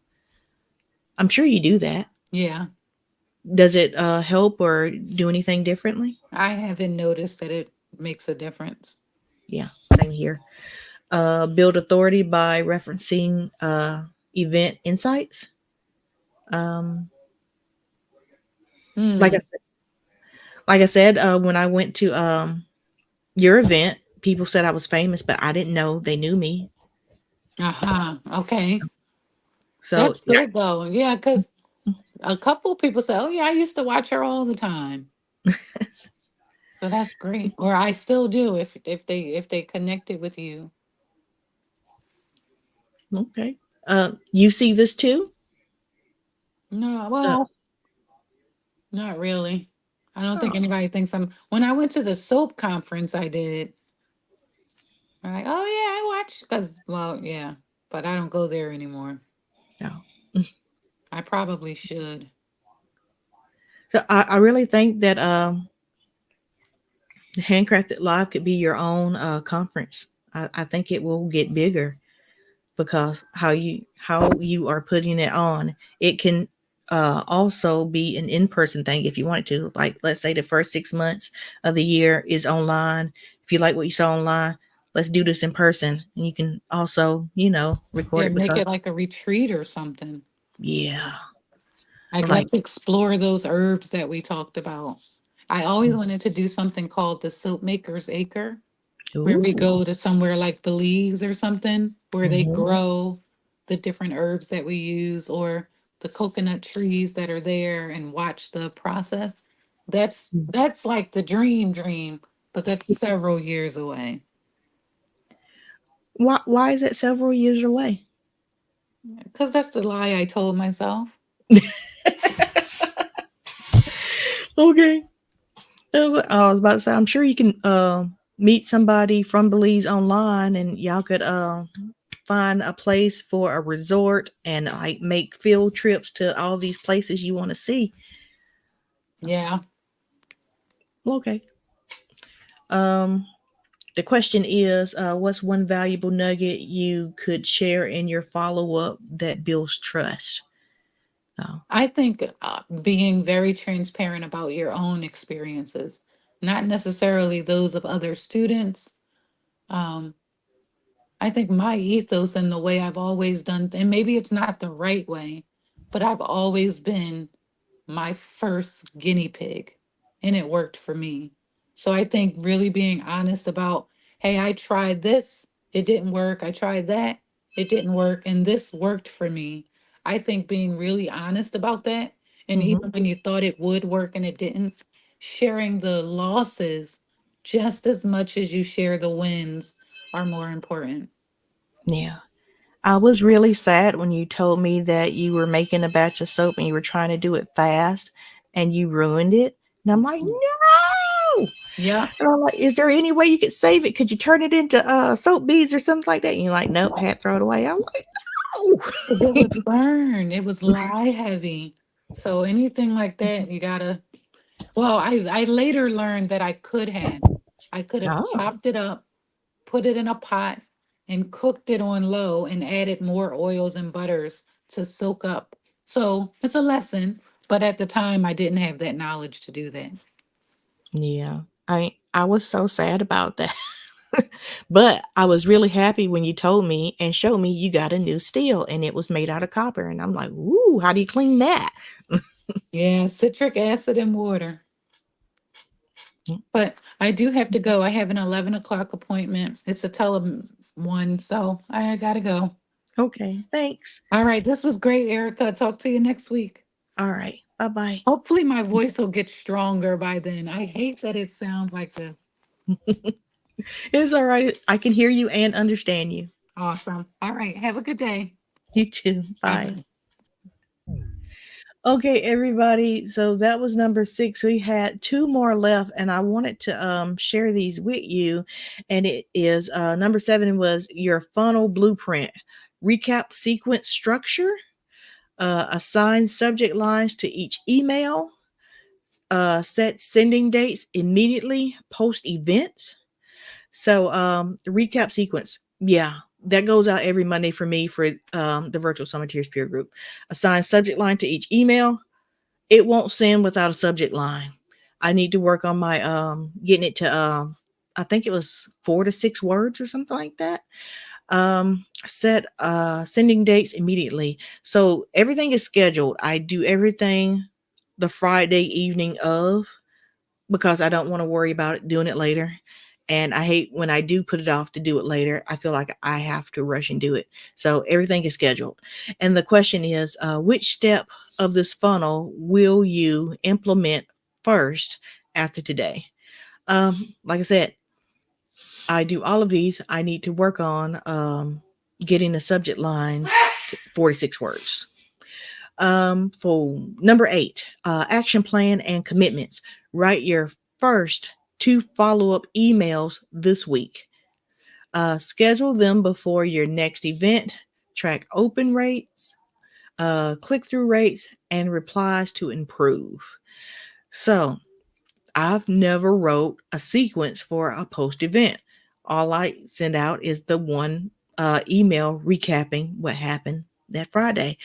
I'm sure you do that. Yeah, Does it help or do anything differently? I haven't noticed that it makes a difference. Yeah, same here. Build authority by referencing event insights. Um, like I Hmm. said, when I went to your event, people said I was famous, but I didn't know they knew me. Uh-huh. Okay. So That's yeah, good though. Yeah, because a couple people say, "Oh yeah, I used to watch her all the time." So that's great. Or I still do if they connected with you. okay. You see this too? No, Uh, well, not really. I don't think oh anybody thinks I'm. When I went to the soap conference, I did. Right? Oh yeah, I watch because well, yeah, but I don't go there anymore. no. I probably should. So I really think that Handcrafted Live could be your own conference. I think it will get bigger because how you are putting it on, it can also be an in-person thing if you want it to. Like let's say the first 6 months of the year is online. If you like what you saw online, let's do this in person, and you can also record Yeah, it make because it like a retreat or something. yeah, Like like let's explore those herbs that we talked about. I always wanted to do something called the Soap Maker's Acre, where we ooh, go to somewhere like Belize or something, where they hmm, grow the different herbs that we use or the coconut trees that are there and watch the process. That's like the dream. but that's several years away. Why is it several years away? Because that's the lie I told myself. Okay. I was about to say, I'm sure you can meet somebody from Belize online, and y'all could find a place for a resort and like make field trips to all these places you want to see. Yeah. Okay. Um, the question is, what's one valuable nugget you could share in your follow up that builds trust? Oh, I think being very transparent about your own experiences, not necessarily those of other students. Um, I think my ethos and the way I've always done, and maybe it's not the right way, but I've always been my first guinea pig and it worked for me. So I think really being honest about, hey, I tried this, it didn't work. I tried that, it didn't work, and this worked for me. I think being really honest about that, and hmm, even when you thought it would work and it didn't, sharing the losses just as much as you share the wins are more important. yeah. I was really sad when you told me that you were making a batch of soap and you were trying to do it fast and you ruined it. And I'm like, Mhm. no. Yeah, And I'm like, is there any way you could save it? Could you turn it into soap beads or something like that? And you're like, nope, had to throw it away. I'm like, but it would burn. It was lye heavy. So anything like that, you gotta. Well, I later learned that I could have no. Oh, chopped it up, put it in a pot, and cooked it on low and added more oils and butters to soak up. So it's a lesson, but at the time I didn't have that knowledge to do that. yeah. I was so sad about that. But I was really happy when you told me and showed me you got a new steel and it was made out of copper. And I'm like, ooh, how do you clean that? Yeah, citric acid and water. Mm, But I do have to go. I have an 11 o'clock appointment. It's a tele one, so I gotta go. okay, thanks. All right, this was great, Erica. Talk to you next week. All right, bye bye. Hopefully, my voice will get stronger by then. I hate that it sounds like this. It's all right. I can hear you and understand you. Awesome. All right, have a good day. You too. Bye Bye. bye. Okay, everybody. So that was number six. We had two more left, and I wanted to share these with you. And it is number seven was your funnel blueprint, recap sequence structure, assign subject lines to each email, set sending dates immediately post event. So the recap sequence, yeah, that goes out every Monday for me for the Virtual Summiteers peer group. Assign subject line to each email. It won't send without a subject line. I need to work on my getting it to I think it was 4 to 6 words or something like that. Set sending dates immediately. So everything is scheduled. I do everything the Friday evening of because I don't want to worry about it doing it later. And I hate when I do put it off to do it later. I feel like I have to rush and do it. So everything is scheduled. And the question is, which step of this funnel will you implement first after today? Like I said, I do all of these. I need to work on getting the subject lines to 46 words. For number eight, action plan and commitments. Write your first two follow up emails this week. Schedule them before your next event. Track open rates, click through rates, and replies to improve. So, I've never wrote a sequence for a post event. All I send out is the one email recapping what happened that Friday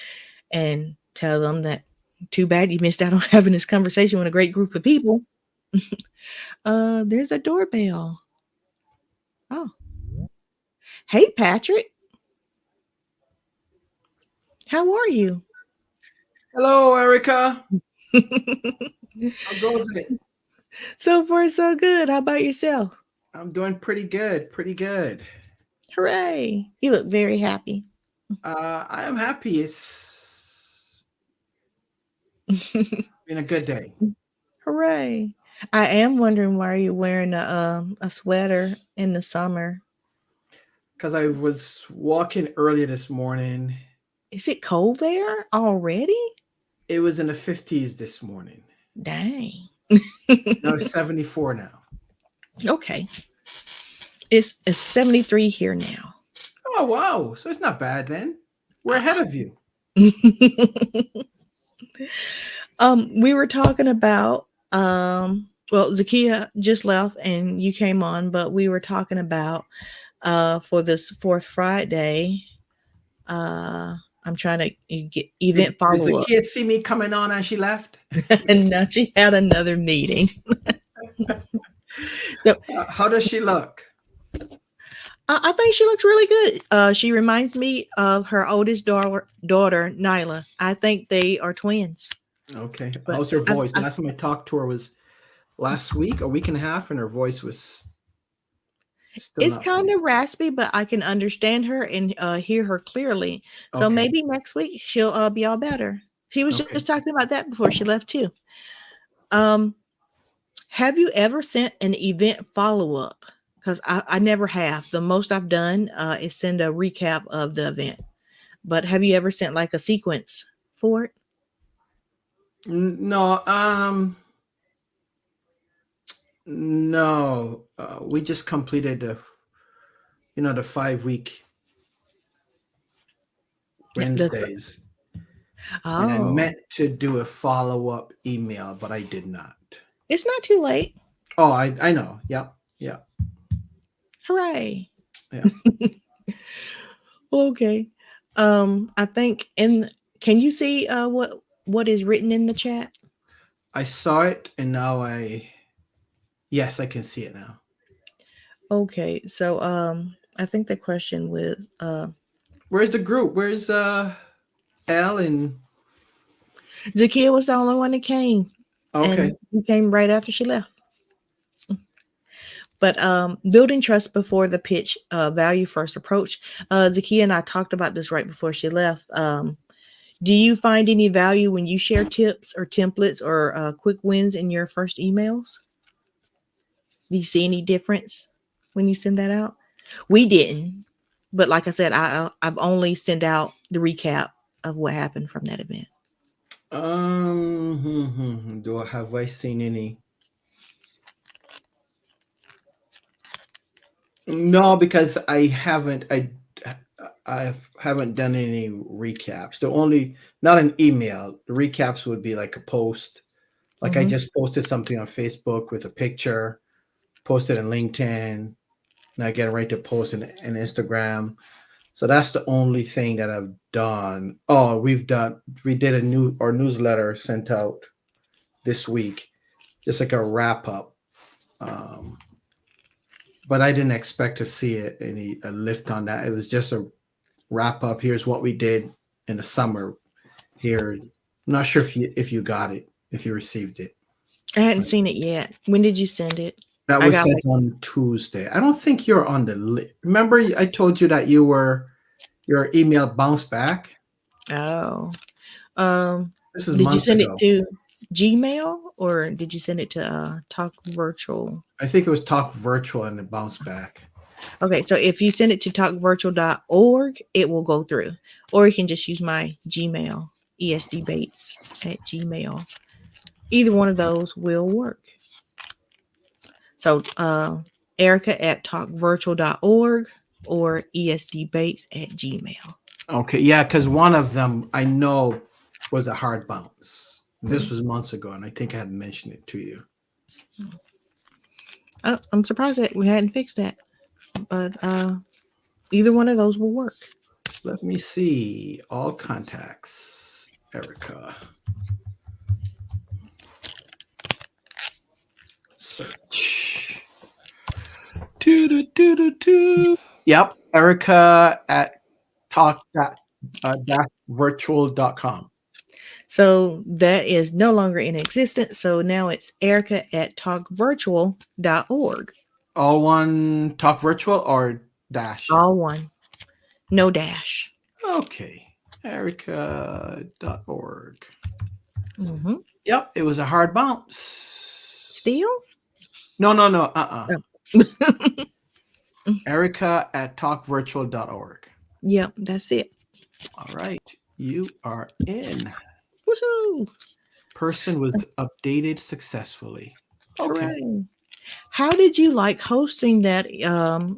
and tell them that too bad you missed out on having this conversation with a great group of people. There's a doorbell. Oh, hey Patrick, how are you? Hello, Erica. How goes it? So far, so good. How about yourself? I'm doing pretty good. Pretty good. Hooray! You look very happy. I am happy. It's been a good day. Hooray! I am wondering why you're wearing a sweater in the summer. Because I was walking earlier this morning. Is it cold there already? It was in the 50s this morning. Dang. No, it's 74 now. Okay. It's 73 here now. Oh, wow. So it's not bad then. We're ahead of you. We were talking about well, Zakia just left and you came on, but we were talking about for this fourth Friday. I'm trying to get event Did the follow up. kid see me coming on and she left? And now she had another meeting. So How does she look? I think she looks really good. She reminds me of her oldest daughter, Nyla. I think they are twins. Okay. But How's her voice? I, Last time I talked to her was last week, a week and a half, and her voice was still it's not kind full. of raspy, but I can understand her and hear her clearly. So Okay. maybe next week she'll be all better. She was Okay. just talking about that before she left too. Um, have you ever sent an event follow up? Because I never have. The most I've done is send a recap of the event. But have you ever sent like a sequence for it? No, no. We just completed the 5 week Yeah, Wednesdays, and I oh, meant to do a follow up email, but I did not. it's not too late. Oh, I know. Yeah, yeah, Hooray. yeah. Okay. I think can you see what is written in the chat? I saw it, and now yes, I can see it now. Okay. So I think the question with Where's the group? Where's Al and Zakia was the only one that came. okay. And he came right after she left. But building trust before the pitch, value first approach. Zakia and I talked about this right before she left. Do you find any value when you share tips or templates or quick wins in your first emails? Do you see any difference when you send that out? We didn't, but like I said, I've only sent out the recap of what happened from that event. Have I seen any? No, because I haven't done any recaps. The only not an email. The recaps would be like a post. Like I Mhm. just posted something on Facebook with a picture, posted in LinkedIn, and I get right to post in Instagram. So that's the only thing that I've done. Oh, we did our newsletter sent out this week, just like a wrap up. But I didn't expect to see a lift on that. It was just a wrap up. Here's what we did in the summer. Here, I'm not sure if you got it, if you received it. I hadn't seen it yet. When did you send it? That I was got sent like, on Tuesday. I don't think you're on the list. Remember, I told you that your email bounced back. oh. Um, This is did you months send it ago. to Gmail or did you send it to Talk Virtual? I think it was Talk Virtual and it bounced back. Okay, so if you send it to talkvirtual.org, it will go through. Or you can just use my Gmail, esdbates at Gmail. Either one of those will work. So Erica at talkvirtual.org or esdbates at Gmail. Okay, yeah, because one of them I know was a hard bounce. This was months ago, and I think I had mentioned it to you. I'm surprised that we hadn't fixed that. But either one of those will work. Let me see. All contacts, Erica. Search. Yep, Erica at talk-virtual.com. So that is no longer in existence. So now it's Erica at talkvirtual.org. All one Talk Virtual or dash? All one. No dash. Okay. Erica.org. Mm-hmm. Yep, it was a hard bounce. Still? No, no, no. Oh. Erica at talkvirtual.org. Yep, that's it. All right. You are in. Woohoo! Person was updated successfully. Okay. Hooray! How did you like hosting that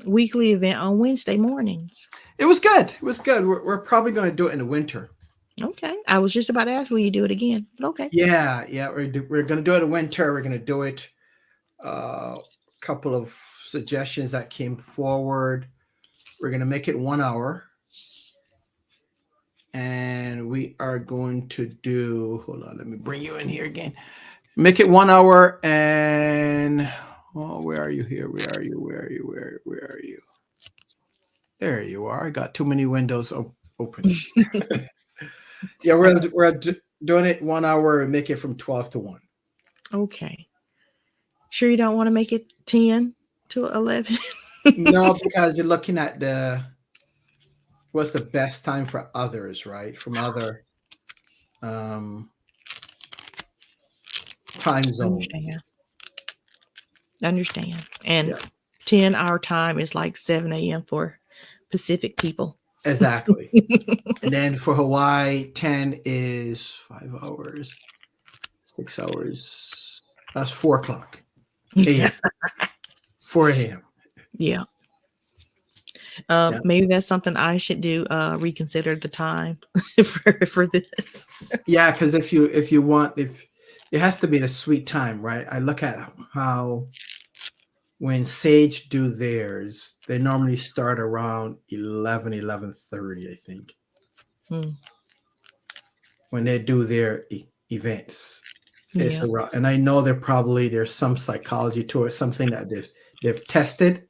weekly event on Wednesday mornings? It was good. It was good. We're probably going to do it in the winter. Okay, I was just about to ask, will you do it again? But okay. Yeah, yeah. We're going to do it in winter. We're going to do it. A couple of suggestions that came forward. We're going to make it 1 hour. And we are going to do, hold on, let me bring you in here again. Make it 1 hour and, oh, where are you here? Where are you? Where are you? Where are you? There you are. I got too many windows open. Yeah, we're doing it 1 hour and make it from 12 to 1. Okay. Sure you don't want to make it 10 to 11? No, because you're looking at what's the best time for others, right? From other time zones. Understand. And Yeah. 10 our time is like 7 a.m. for Pacific people. Exactly. And then for Hawaii, 10 is 5 hours, 6 hours. That's 4 o'clock a.m. 4 a.m. Yeah. Yeah. Maybe that's something I should do. Reconsider the time for this. Yeah, because if you want, if it has to be the sweet time, right? I look at how when Sage do theirs, they normally start around 11:30, I think. When they do their events. It's Yeah. around, and I know there's some psychology to it, something that they've tested,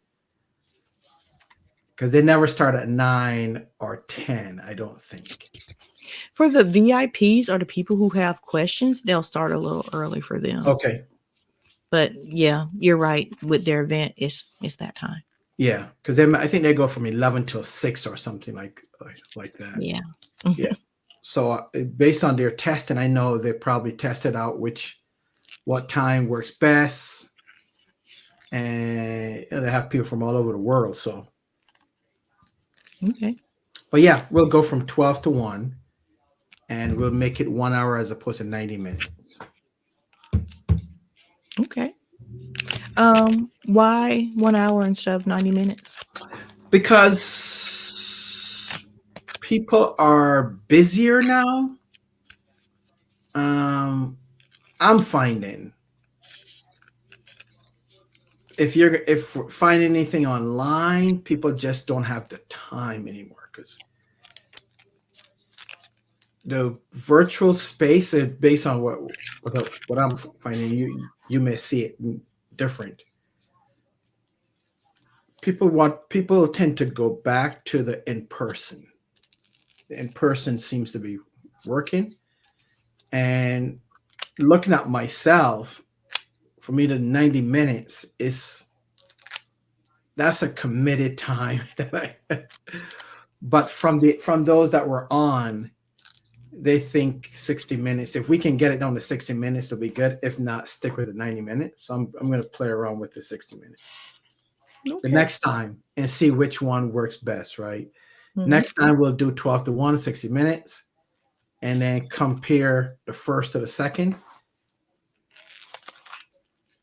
because they never start at 9 or 10, I don't think. For the VIPs or the people who have questions, they'll start a little early for them. Okay. But yeah, you're right. With their event, it's that time. Yeah, because I think they go from 11 till 6 or something like that. Yeah. Yeah. So based on their testing, I know they probably tested out what time works best, and they have people from all over the world. So, Okay. but yeah, we'll go from 12 to 1, and we'll make it 1 hour as opposed to 90 minutes. Okay. Why 1 hour instead of 90 minutes? Because people are busier now. I'm finding if finding anything online, people just don't have the time anymore, because the virtual space is based on what I'm finding. You may see it different. People tend to go back to the in-person. The in-person seems to be working. And looking at myself, for me, the 90 minutes that's a committed time but from those that were on, they think 60 minutes. If we can get it down to 60 minutes, it'll be good. If not, stick with the 90 minutes. So I'm going to play around with the 60 minutes. Okay. The next time and see which one works best, right? Mm-hmm. Next time we'll do 12 to 1, 60 minutes, and then compare the first to the second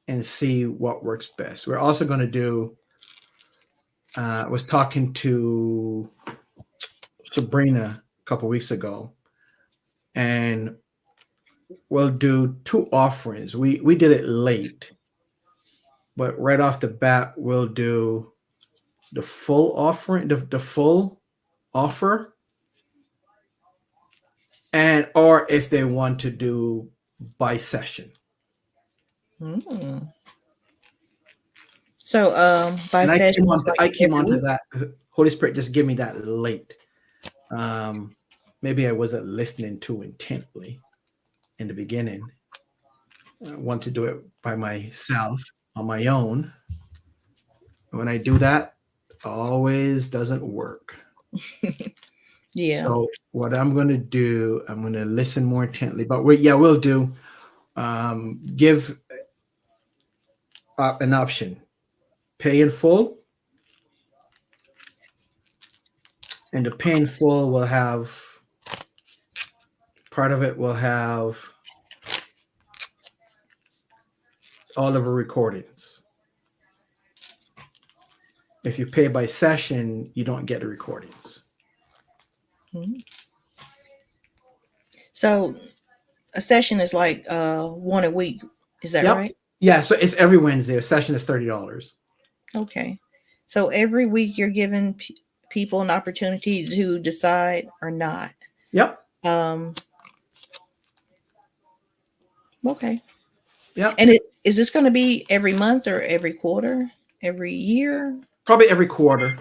and see what works best. We're also going to do, I was talking to Sabrina a couple weeks ago, and we'll do 2 offerings. We did it late, but right off the bat, we'll do the full offering, the full offer, and or if they want to do by session. So by session, I came onto that. Holy Spirit just give me that late. Maybe I wasn't listening too intently in the beginning. I want to do it by myself on my own. When I do that, always doesn't work. Yeah. So what I'm going to do, I'm going to listen more intently. But we'll do give an option: pay in full, and the pay in full will have part of it will have all of the recordings. If you pay by session, you don't get the recordings. Mhm. So a session is like one a week. Is that Yep. right? Yeah. So it's every Wednesday. A session is $30. Okay. So every week you're giving people an opportunity to decide or not. Yep. Um, okay. Yep. And is this going to be every month or every quarter, every year? Probably every quarter,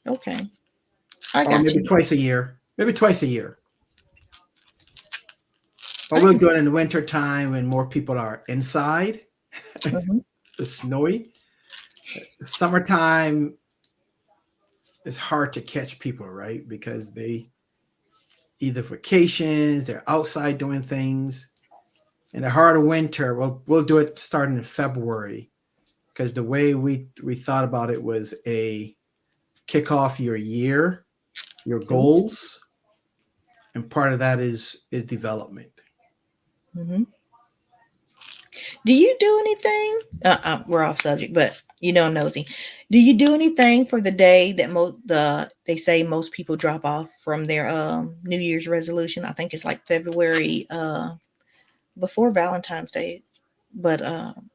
Okay. I or got maybe you. twice a year. Maybe twice a year. But I we'll can. do it in the winter time when more people are inside. Mhm. It's snowy. Summertime is hard to catch people, right? Because they either vacations, they're outside doing things. In the heart of winter, we'll do it starting in February, because the way we thought about it was a kick off your year, your goals, and part of that is development. Mhm. Do you do anything? We're off subject, but I'm nosy. Do you do anything for the day that they say most people drop off from their New Year's resolution? I think it's like February before Valentine's Day, but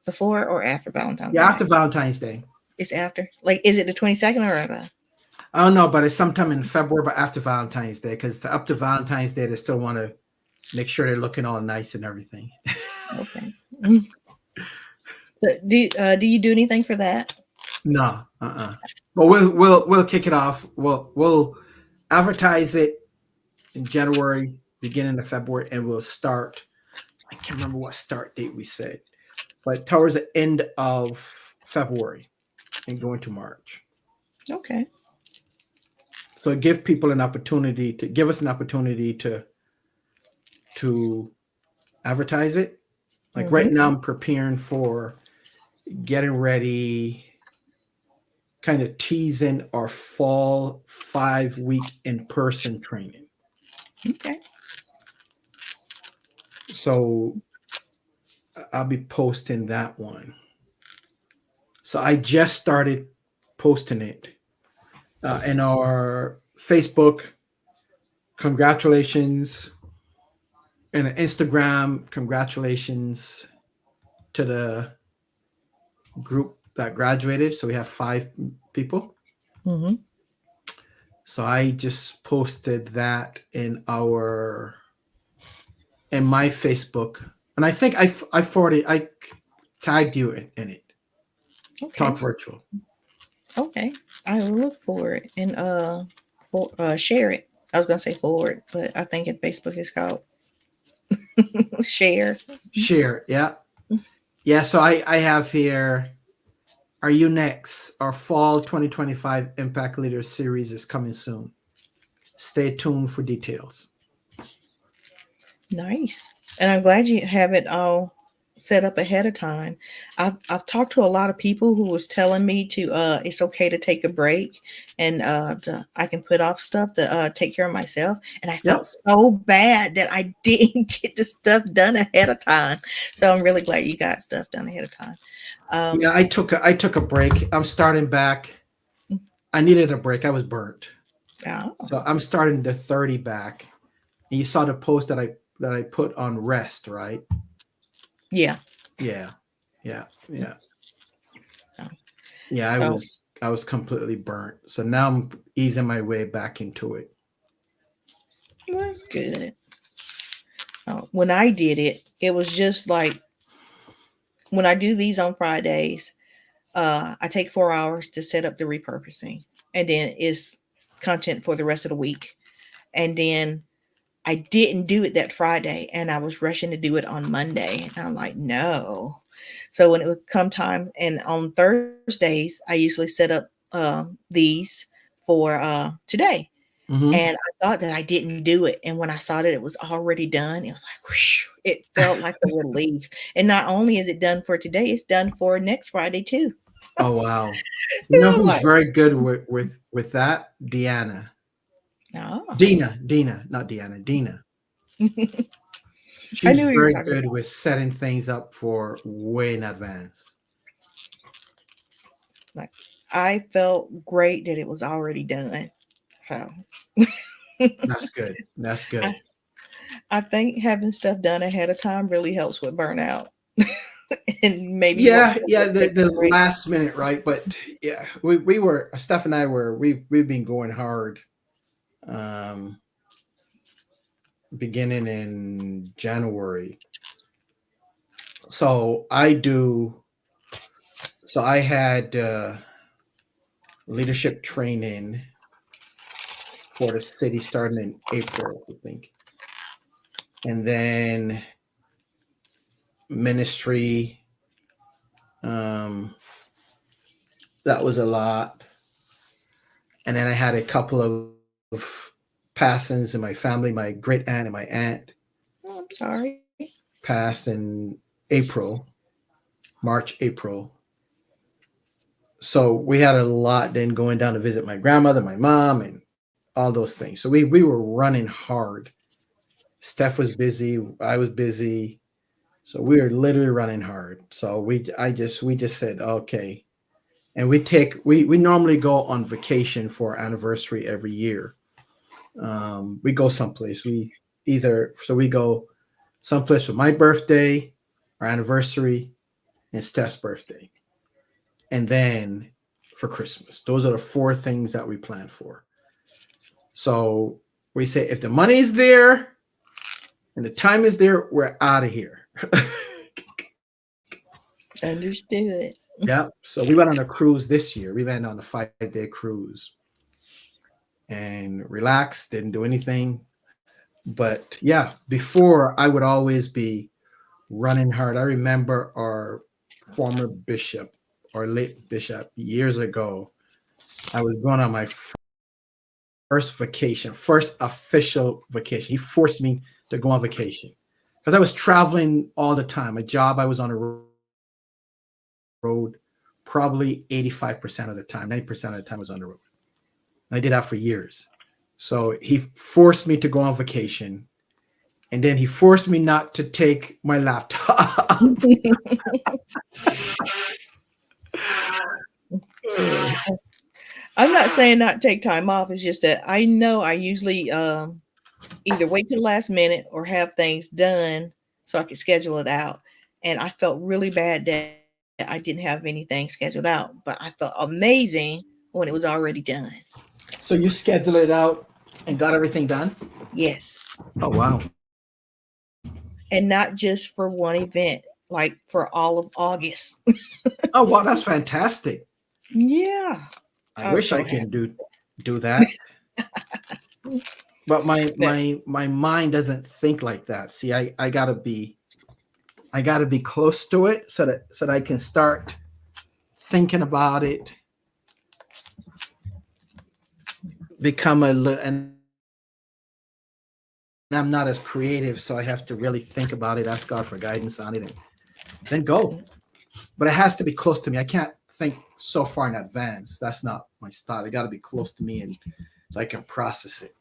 before or after Valentine's Yeah, Day? after Valentine's Day. It's after. Like, is it the 22nd or I don't know, but it's sometime in February, but after Valentine's Day, because up to Valentine's Day, they still want to make sure they're looking all nice and everything. okay? Mm. But do you do anything for that? No, but we'll kick it off. We'll advertise it in January, beginning of February, and we'll start. I can't remember what start date we said, but towards the end of February and go into March. Okay. So give people an opportunity to give us an opportunity to advertise it. Like right Mm-hmm. now, I'm preparing for getting ready, kind of teasing our fall 5 week in person training. Okay. So I'll be posting that one. So I just started posting it in our Facebook. Congratulations. And Instagram, congratulations to the group that graduated. So we have 5 people. Mm-hmm. So I just posted that in my Facebook, and I think I forwarded, I tagged you in it. Okay. Talk virtual. Okay. I will look for it and share it. I was gonna say forward, but I think in Facebook it's called share. Share. Yeah. Yeah. So I have here. Are you next? Our fall 2025 Impact Leaders series is coming soon. Stay tuned for details. Nice. And I'm glad you have it all set up ahead of time. I've talked to a lot of people who was telling me to it's okay to take a break and I can put off stuff to take care of myself. And I felt Yep. so bad that I didn't get the stuff done ahead of time. So I'm really glad you got stuff done ahead of time. Yeah, I took a break. I'm starting back. I needed a break. I was burnt. Oh, So I'm starting the 30 back. And you saw the post that I put on rest, right? yeah. Yeah. Yeah. Yeah. Oh, Yeah, oh, I was completely burnt. So now I'm easing my way back into it. well, that's good. Oh, when I did it, it was just like when I do these on Fridays, I take 4 hours to set up the repurposing, and then it's content for the rest of the week. And then I didn't do it that Friday, and I was rushing to do it on Monday. And I'm like, no. So when it would come time, and on Thursdays, I usually set up these for today. Hmm. And I thought that I didn't do it. And when I saw that it was already done, it was like, whoosh, it felt like a relief. And not only is it done for today, it's done for next Friday too. Oh wow. You And know I was who's like, very good with that? Deanna. oh, Dina, not Deanna. Dina. I She's knew you were very talking good about. with setting things up for way in advance. Like, I felt great that it was already done. So That's good. That's I, good. I think having stuff done ahead of time really helps with burnout and maybe want Yeah, to yeah, take the a break. last minute, right? But yeah, we were Steph and I were we've been going hard um beginning in January. So I had leadership training for the city starting in April, I think. And then ministry, um that was a lot. And then I had a couple of passings in my family. My great aunt and my aunt Oh, I'm sorry. passed in April, March, April. So we had a lot then going down to visit my grandmother, my mom, and all those things. So we were running hard. Steph was busy, I was busy. So we were literally running hard. So we just said, okay. And we normally go on vacation for our anniversary every year. We go someplace. We go someplace for my birthday, our anniversary, and Steph's birthday, and then for Christmas. Those are the four things that we plan for. So we say if the money is there and the time is there, we're out of here. Understood. Yeah. So we went on a cruise this year. We went on a 5-day cruise and relaxed, didn't do anything. But yeah, before I would always be running hard. I remember our former bishop, our late bishop, years ago. I was going on my first vacation, first official vacation. He forced me to go on vacation because I was traveling all the time. A job, I was on the road probably 85% of the time, 90% of the time I was on the road. And I did that for years. So he forced me to go on vacation. And then he forced me not to take my laptop. I'm not saying not take time off. It's just that I know I usually either wait till the last minute or have things done so I can schedule it out. And I felt really bad that I didn't have anything scheduled out, but I felt amazing when it was already done. So you schedule it out and got everything done? Yes. Oh wow. And not just for one event, like for all of August. Oh wow, that's fantastic. Yeah. I I was wish I so can happy. do that. But That my mind doesn't think like that. See, I gotta be close to it so that I can start thinking about it, become and I'm not as creative, so I have to really think about it, ask God for guidance on it, and then go. But it has to be close to me. I can't think so far in advance. That's not my style. It got to be close to me, and so I can process it.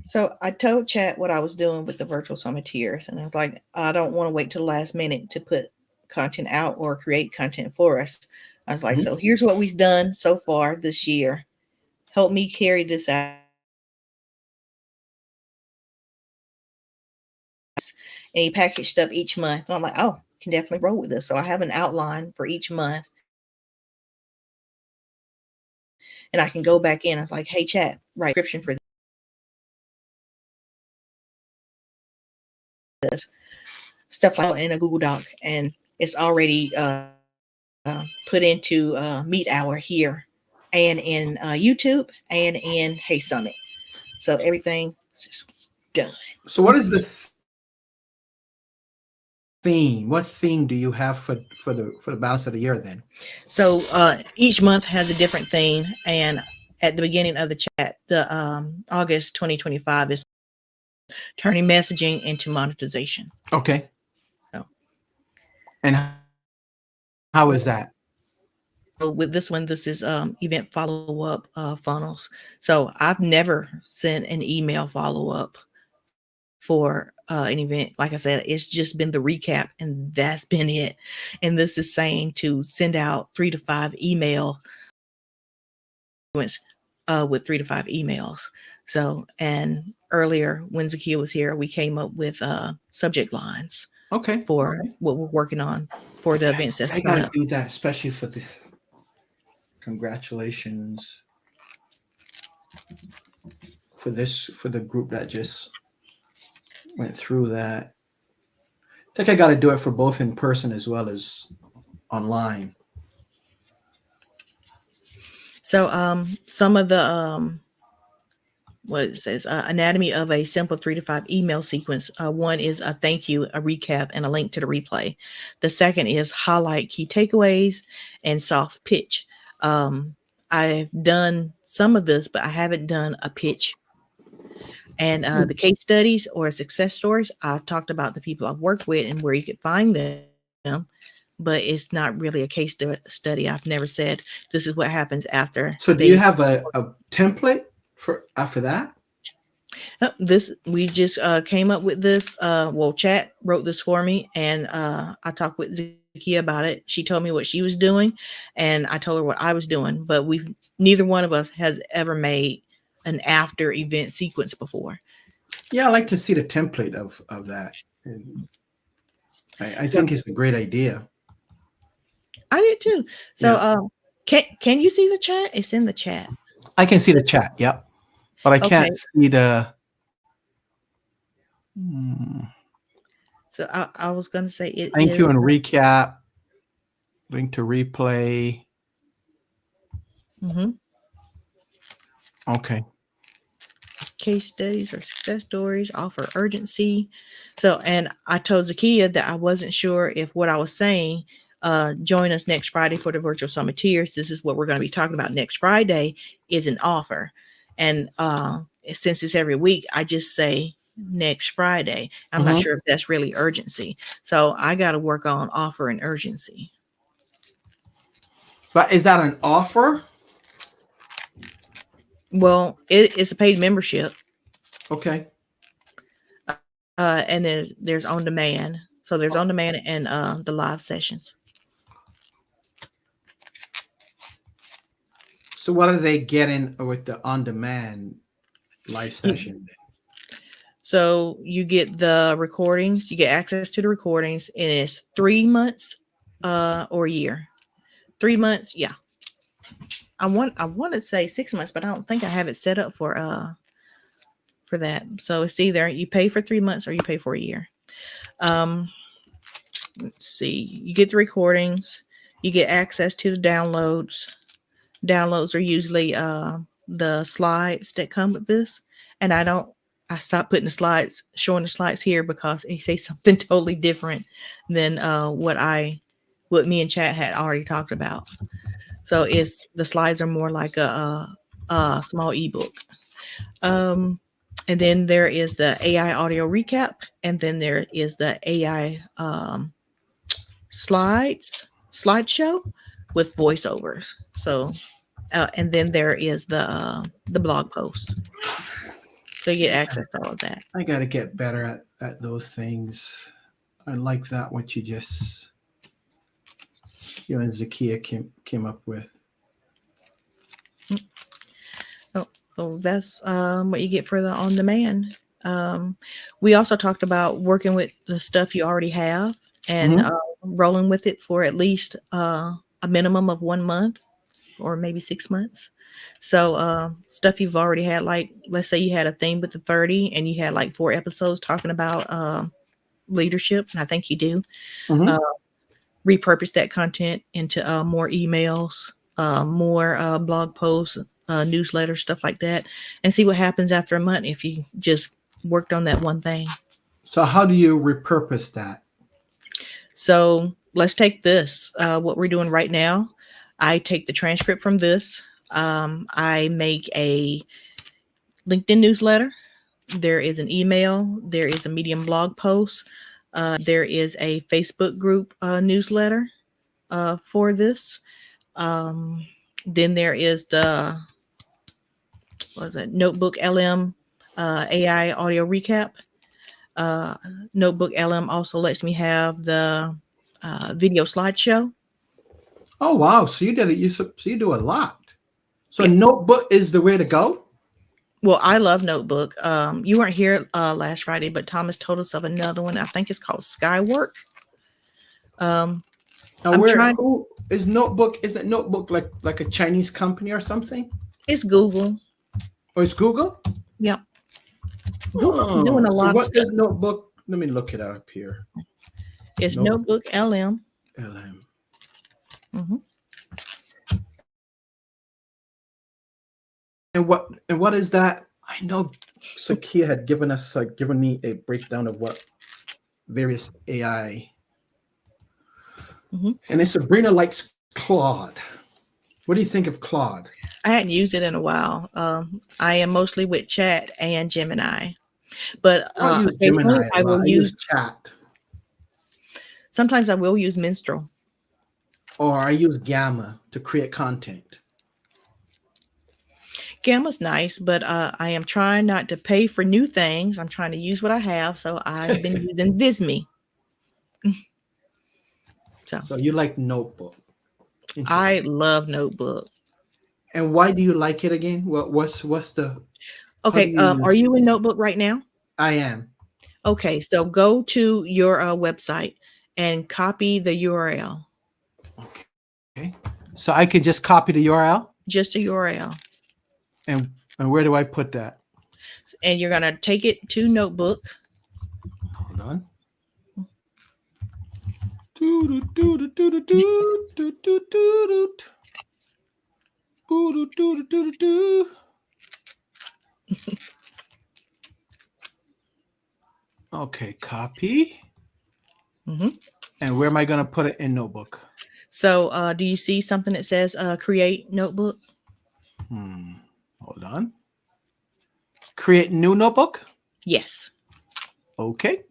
so I told Chat what I was doing with the virtual summiteers, and I was like, I don't want to wait till the last minute to put content out or create content for us. I was like, Mhm. so here's what we've done so far this year. Help me carry this out. And he packaged up each month. And I'm like, oh, can definitely roll with this. So I have an outline for each month. And I can go back in. I was like, hey, Chat, write a description for this. Stuff like in a Google Doc. And it's already put into Meet Hour here and in YouTube and in Hey Summit. So everything is just done. So, what is the theme? What theme do you have for the balance of the year? Then So each month has a different theme, and at the beginning of the chat, the August 2025 is turning messaging into monetization. Okay. So, And how is that? so with this one, this is event follow up funnels. So I've never sent an email follow up for an event. Like I said, it's just been the recap, and that's been it. And this is saying to send out 3 to 5 email with 3 to 5 emails. So, and earlier when Zakia was here, we came up with subject lines Okay. for what we're working on for the events that's I coming gotta up. do that, especially for the congratulations for the group that just went through that. I think I got to do it for both in person as well as online. So, some of the what it says, anatomy of a simple 3 to 5 email sequence. One is a thank you, a recap, and a link to the replay. The second is highlight key takeaways and soft pitch. I've done some of this, but I haven't done a pitch. And the case studies or success stories, I've talked about the people I've worked with and where you could find them, but it's not really a case study. I've never said this is what happens after So, do they. you have a template for after that? This we just came up with this. Well, chat wrote this for me, and I talked with Zakia about it. She told me what she was doing, and I told her what I was doing. But we've neither one of us has ever made an after event sequence before. Yeah, I like to see the template of that. And I So think it's a great idea. I did too. So Yeah, can you see the chat? It's in the chat. I can see the chat. Yep, but I Okay. can't see the. Hmm. So I was gonna say it Thank is. you and recap. Link to replay. Mhm. Okay. Case studies or success stories offer urgency. So, and I told Zakia that I wasn't sure if what I was saying, join us next Friday for the Virtual Summiteers. This is what we're going to be talking about next Friday, is an offer. And since it's every week, I just say next Friday. I'm not Mhm. sure if that's really urgency. So I got to work on offer and urgency. But is that an offer? Well, it's a paid membership. Okay. And there's on demand. So there's on demand and the live sessions. So what are they getting with the on-demand live session? So you get the recordings, you get access to the recordings, and it's 3 months or a year. 3 months, yeah. I want to say 6 months, but I don't think I have it set up for that. So it's either you pay for 3 months or you pay for a year. Um let's see. You get the recordings, you get access to the downloads. Downloads are usually the slides that come with this, and I stopped putting the slides, showing the slides here because they say something totally different than what me and chat had already talked about. So it's the slides are more like a small ebook. um and then there is the AI audio recap, and then there is the AI slideshow with voiceovers. So and then there is the blog post, so you get access to all of that. I got to get better at those things. I like that what you and Zakia came up with. Oh, so that's what you get for the on demand. Um, we also talked about working with the stuff you already have and Mhm. rolling with it for at least a minimum of 1 month or maybe 6 months. So stuff you've already had, like let's say you had a theme with the 30 and you had like 4 episodes talking about leadership, and I think you do. Mhm. Uh, repurpose that content into more emails, more blog posts, newsletters, stuff like that, and see what happens after a month if you just worked on that one thing. So how do you repurpose that? So let's take this, what we're doing right now. I take the transcript from this, I make a LinkedIn newsletter. There is an email. There is a Medium blog post. There is a Facebook group newsletter for this. Um, then there is the what is it Notebook LM AI audio recap. Uh, Notebook LM also lets me have the video slideshow. Oh wow! So you did it. So you do a lot. So Yeah. notebook is the way to go. Well, I love Notebook. You weren't here last Friday, but Thomas told us of another one. I think it's called Skywork. Um, Now I'm where trying. who is notebook? Isn't notebook like a Chinese company or something? It's Google. Or is Google? Yep. Google's doing Oh, a so lot of what stuff. is notebook? Let me look it up here. It's Notebook Notebook LM. LM. Hmm. And what is that? I know Sakia had given me a breakdown of what various AI, Hmm. and it's Sabrina likes Claude. What do you think of Claude? I hadn't used it in a while. I am mostly with Chat and Gemini, but I don't use occasionally Gemini a I lot. will I use use. Chat, Sometimes I will use Minstrel. or I use Gamma to create content. Gamma's nice, but I am trying not to pay for new things. I'm trying to use what I have, so I've been using Visme. So So you like Notebook? I Interesting. love Notebook. And why do you like it again? What's the how do Okay, you are use? you in Notebook right now? I am. Okay, so go to your website and copy the URL, Okay. So I could just copy the URL just a URL, and where do I put that? and you're gonna take it to Notebook. Hold on. Do-do-do-do-do-do-do-do-do-do. Boo-do-do-do-do-do. Okay, copy. Hmm. And where am I going to put it in Notebook? So, do you see something that says "Create Notebook"? Hold on. Create new notebook. Yes. Okay.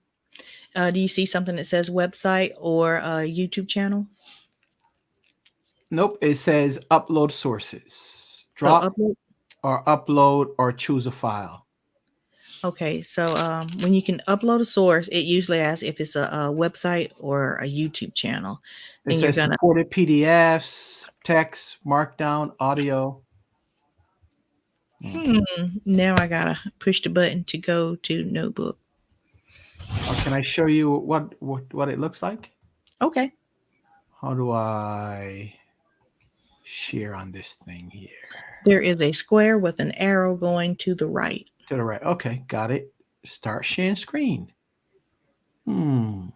Do you see something that says "Website" or YouTube channel? Nope. It says upload sources. So Drop upload. or upload or choose a file. Okay, so when you can upload a source, it usually asks if it's a website or a YouTube channel. It Then you're says gonna. supported PDFs, text, markdown, audio. Now I gotta push the button to go to Notebook. Or can I show you what it looks like? Okay. How do I share on this thing here? There is a square with an arrow going to the right. To the right. Okay, got it. Start sharing screen. Who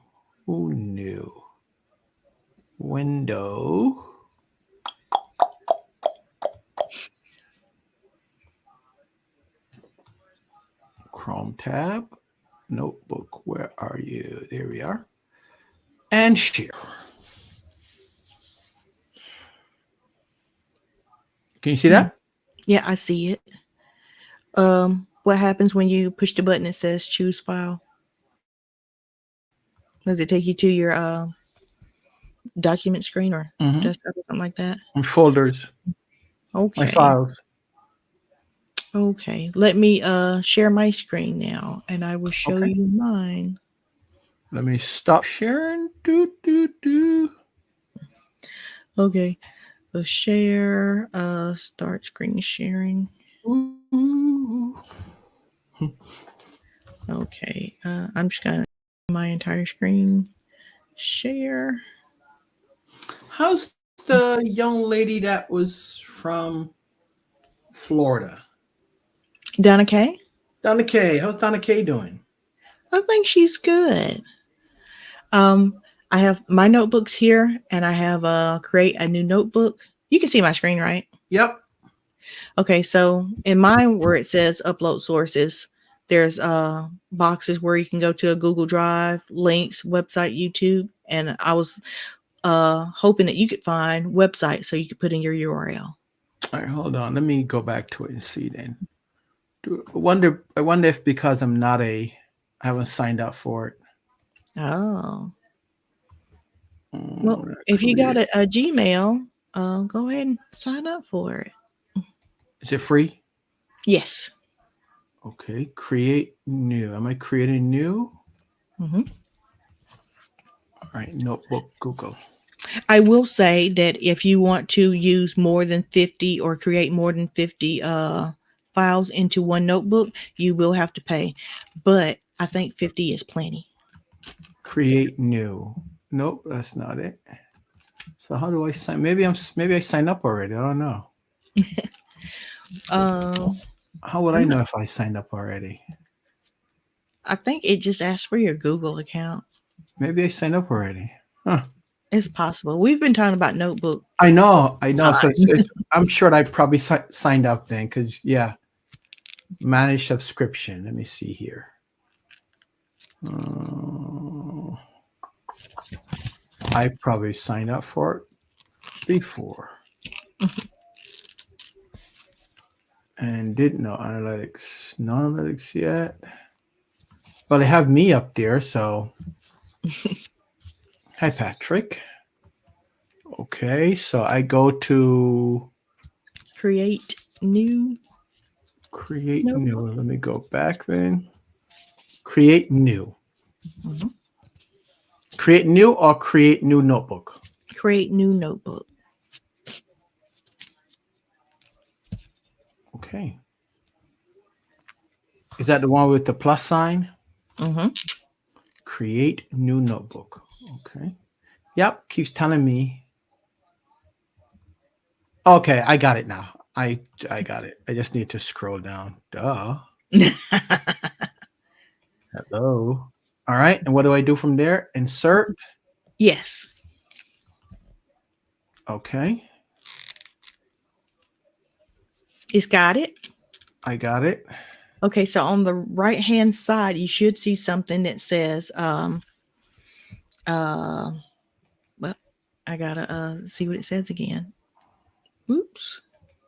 knew? Window. Chrome tab. Notebook. Where are you? There we are. And share. Can you see that? Yeah, I see it. What happens when you push the button that says choose file? Does it take you to your document screen or Mm-hmm. desktop or something like that? And folders. My Okay. files. Okay. Let me share my screen now and I will show Okay. you mine. Let me stop sharing. Do. Okay. So share, start screen sharing. Ooh. Okay. I'm just gonna my entire screen share. How's the young lady that was from Florida? Donna Kay? Donna Kay. How's Donna Kay doing? I think she's good. Um, I have my notebooks here and I have create a new notebook. You can see my screen, right? Yep. Okay, so in mine where it says upload sources, there's boxes where you can go to a Google Drive, links, website, YouTube, and I was hoping that you could find website so you could put in your URL. All right, hold on. Let me go back to it and see then. I wonder if because I haven't signed up for it. Oh, well, if you got Create. a Gmail, go ahead and sign up for it. Is it free? Yes. Okay, create new. Am I creating new? Hmm. All right, notebook Google. I will say that if you want to use more than 50 or create more than 50 files into one notebook, you will have to pay. But I think 50 is plenty. Create new. Nope, that's not it. So how do I sign? Maybe I signed up already. I don't know. Um, How would I I'm not, know if I signed up already? I think it just asks for your Google account. Maybe I signed up already. Huh. It's possible. We've been talking about notebook I know. So time. I'm sure I probably signed up then, because yeah, manage subscription. Let me see here. Uh, I probably signed up for it before and didn't know analytics. No analytics yet. Well, they have me up there, so hi Patrick. Okay, so I go to Create new create new. notebook. Let me go back then. Create new. Mhm. Create new or create new notebook. Create new notebook. Okay. Is that the one with the plus sign? Hmm. Create new notebook. Okay. Yep, keeps telling me. Okay, I got it now. I got it. I just need to scroll down. Duh. Hello. All right. And what do I do from there? Insert. Yes, Okay. it's got it. I got it. Okay, so on the right hand side, you should see something that says, uh, well, I gotta see what it says again. Oops,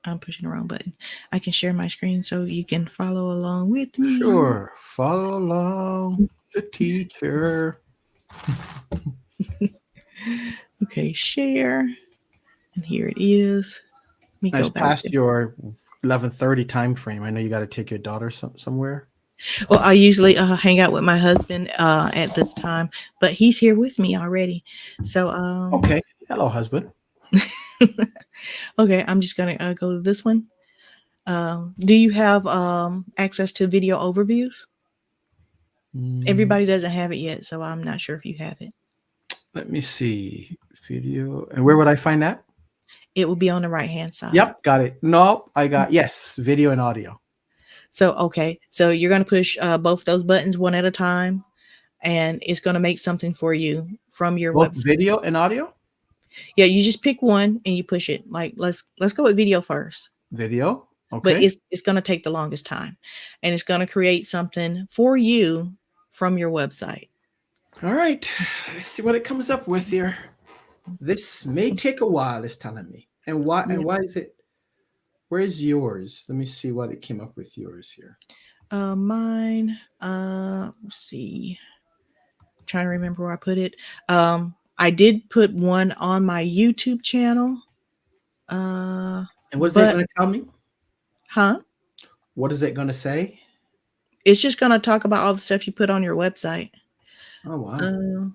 I'm pushing the wrong button. I can share my screen so you can follow along with me. Sure. Follow along the teacher. Okay, share, and here it is. Let me It's go back past to. your 11:30 time frame. I know you got to take your daughter somewhere. Well, I usually hang out with my husband at this time, but he's here with me already. So, Okay. Hello, husband. okay, I'm just gonna go to this one. Do you have access to video overviews? Mm, Everybody doesn't have it yet, so I'm not sure if you have it. let me see. Video. And where would I find that? It will be on the right hand side. Yep, got it. No, I got yes, video and audio. So, okay, so you're going to push both those buttons one at a time, and it's going to make something for you from your Both website. video and audio? Yeah, you just pick one and you push it. Like let's go with video first, Video. but Okay. it's going to take the longest time, and it's going to create something for you from your website. All right. Let's see what it comes up with here. This may take a while, it's telling me. Yeah. And why is it where is yours? Let me see what it came up with yours here. Mine. Let's see. I'm trying to remember where I put it. I did put one on my YouTube channel. And what's it But going to tell me? huh? What is it going to say? It's just gonna talk about all the stuff you put on your website. Oh wow. Uh,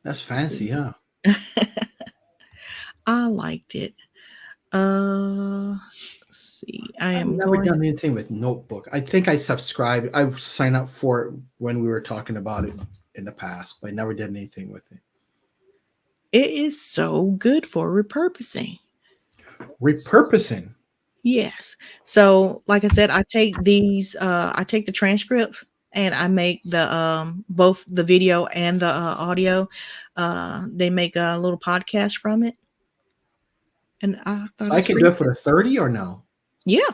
That's fancy, huh? I liked it. Let's see. I I've am never going. done anything with notebook. I think I subscribed. I signed up for it when we were talking about it in the past, but I never did anything with it. It is so good for repurposing. Repurposing. Yes. So, like I said, I take these. I take the transcript and I make the both the video and the audio. They make a little podcast from it, and I thought So I it's can do pretty it for good. the 30 or no? Yeah.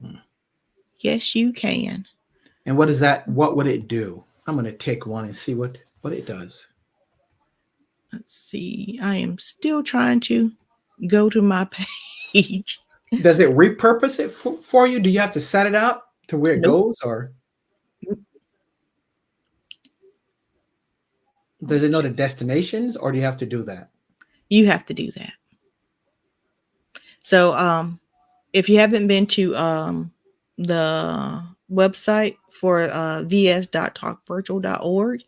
Hmm. Yes, you can. And what is that? What would it do? I'm going to take one and see what it does. Let's see. I am still trying to. go to my page. Does it repurpose it for you? Do you have to set it up to where it Nope. goes, or does it know the destinations, or do you have to do that? You have to do that. So if you haven't been to the website for vs.talkvirtual.org,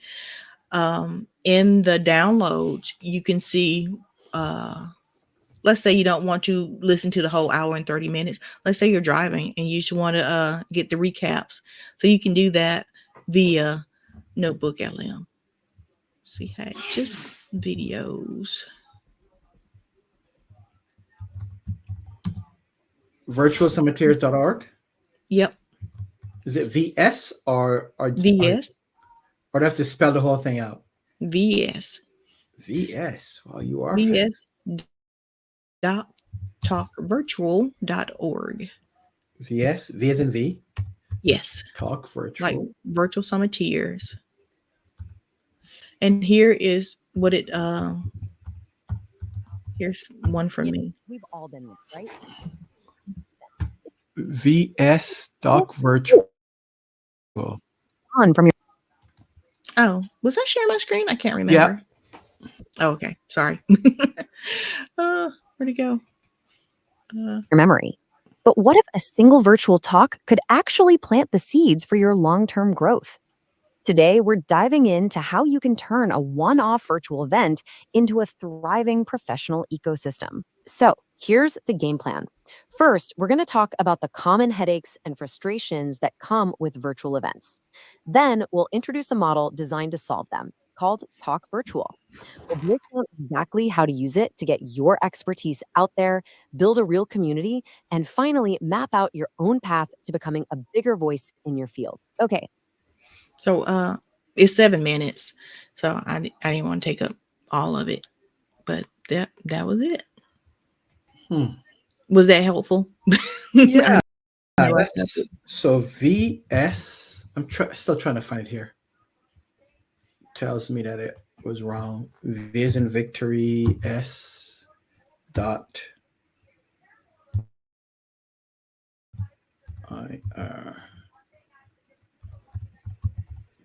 in the downloads, you can see, let's say you don't want to listen to the whole hour and 30 minutes. Let's say you're driving and you just want to get the recaps. So you can do that via Notebook LM. See, hey, just videos. Virtualsummiteers.org. Yep. Is it VS or VS. or do I have to spell the whole thing out? VS. VS. Well, you are VS fancy. dot talkvirtual.org. VS. V as in V. Yes. Talk Like virtual. Virtual Summiteers. And here is what it here's one from me. We've all been there, right? VS Talk Virtual. On from your Oh, was I sharing my screen? I can't remember. Oh, okay. Sorry. Where'd it go? memory. But what if a single virtual talk could actually plant the seeds for your long-term growth? Today, we're diving into how you can turn a one-off virtual event into a thriving professional ecosystem. So, here's the game plan. First, we're going to talk about the common headaches and frustrations that come with virtual events. Then, we'll introduce a model designed to solve them, called Talk Virtual. We'll break down exactly how to use it to get your expertise out there, build a real community, and finally map out your own path to becoming a bigger voice in your field. Okay, So it's 7 minutes. So I didn't want to take up all of it. But that was it. Was that helpful? Yeah. I wrote That's, so VS. I'm still trying to find it here. Tells me that it was wrong. V as in victory. S. Dot. IR.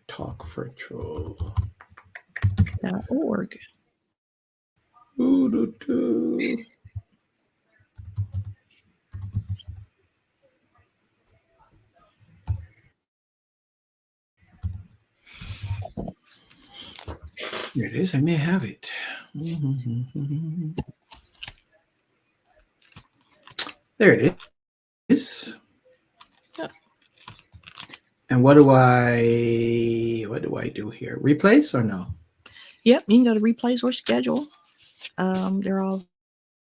Talk virtual. .org. Here it is. I may have it. There it is. Yep. And what do I do here? Replace or no? Yep, you can go to replays or schedule. They're all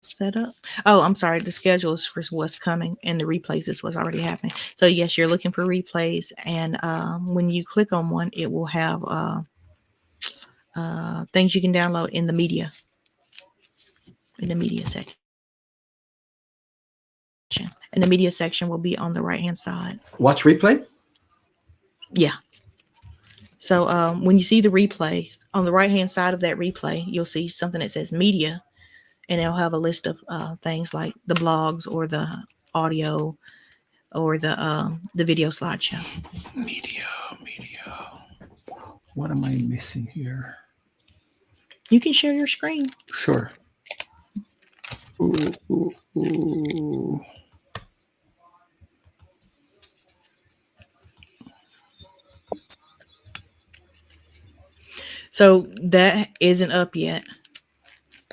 set up. Oh, I'm sorry. The schedule is for what's coming, and the replays is what's already happening. So yes, you're looking for replays, and when you click on one, it will have things you can download in the media section. And the media section will be on the right hand side. Watch replay? Yeah. So when you see the replay, on the right hand side of that replay, you'll see something that says media, and it'll have a list of things like the blogs or the audio or the video slideshow. Media. What am I missing here? You can share your screen. Sure. Ooh. So that isn't up yet.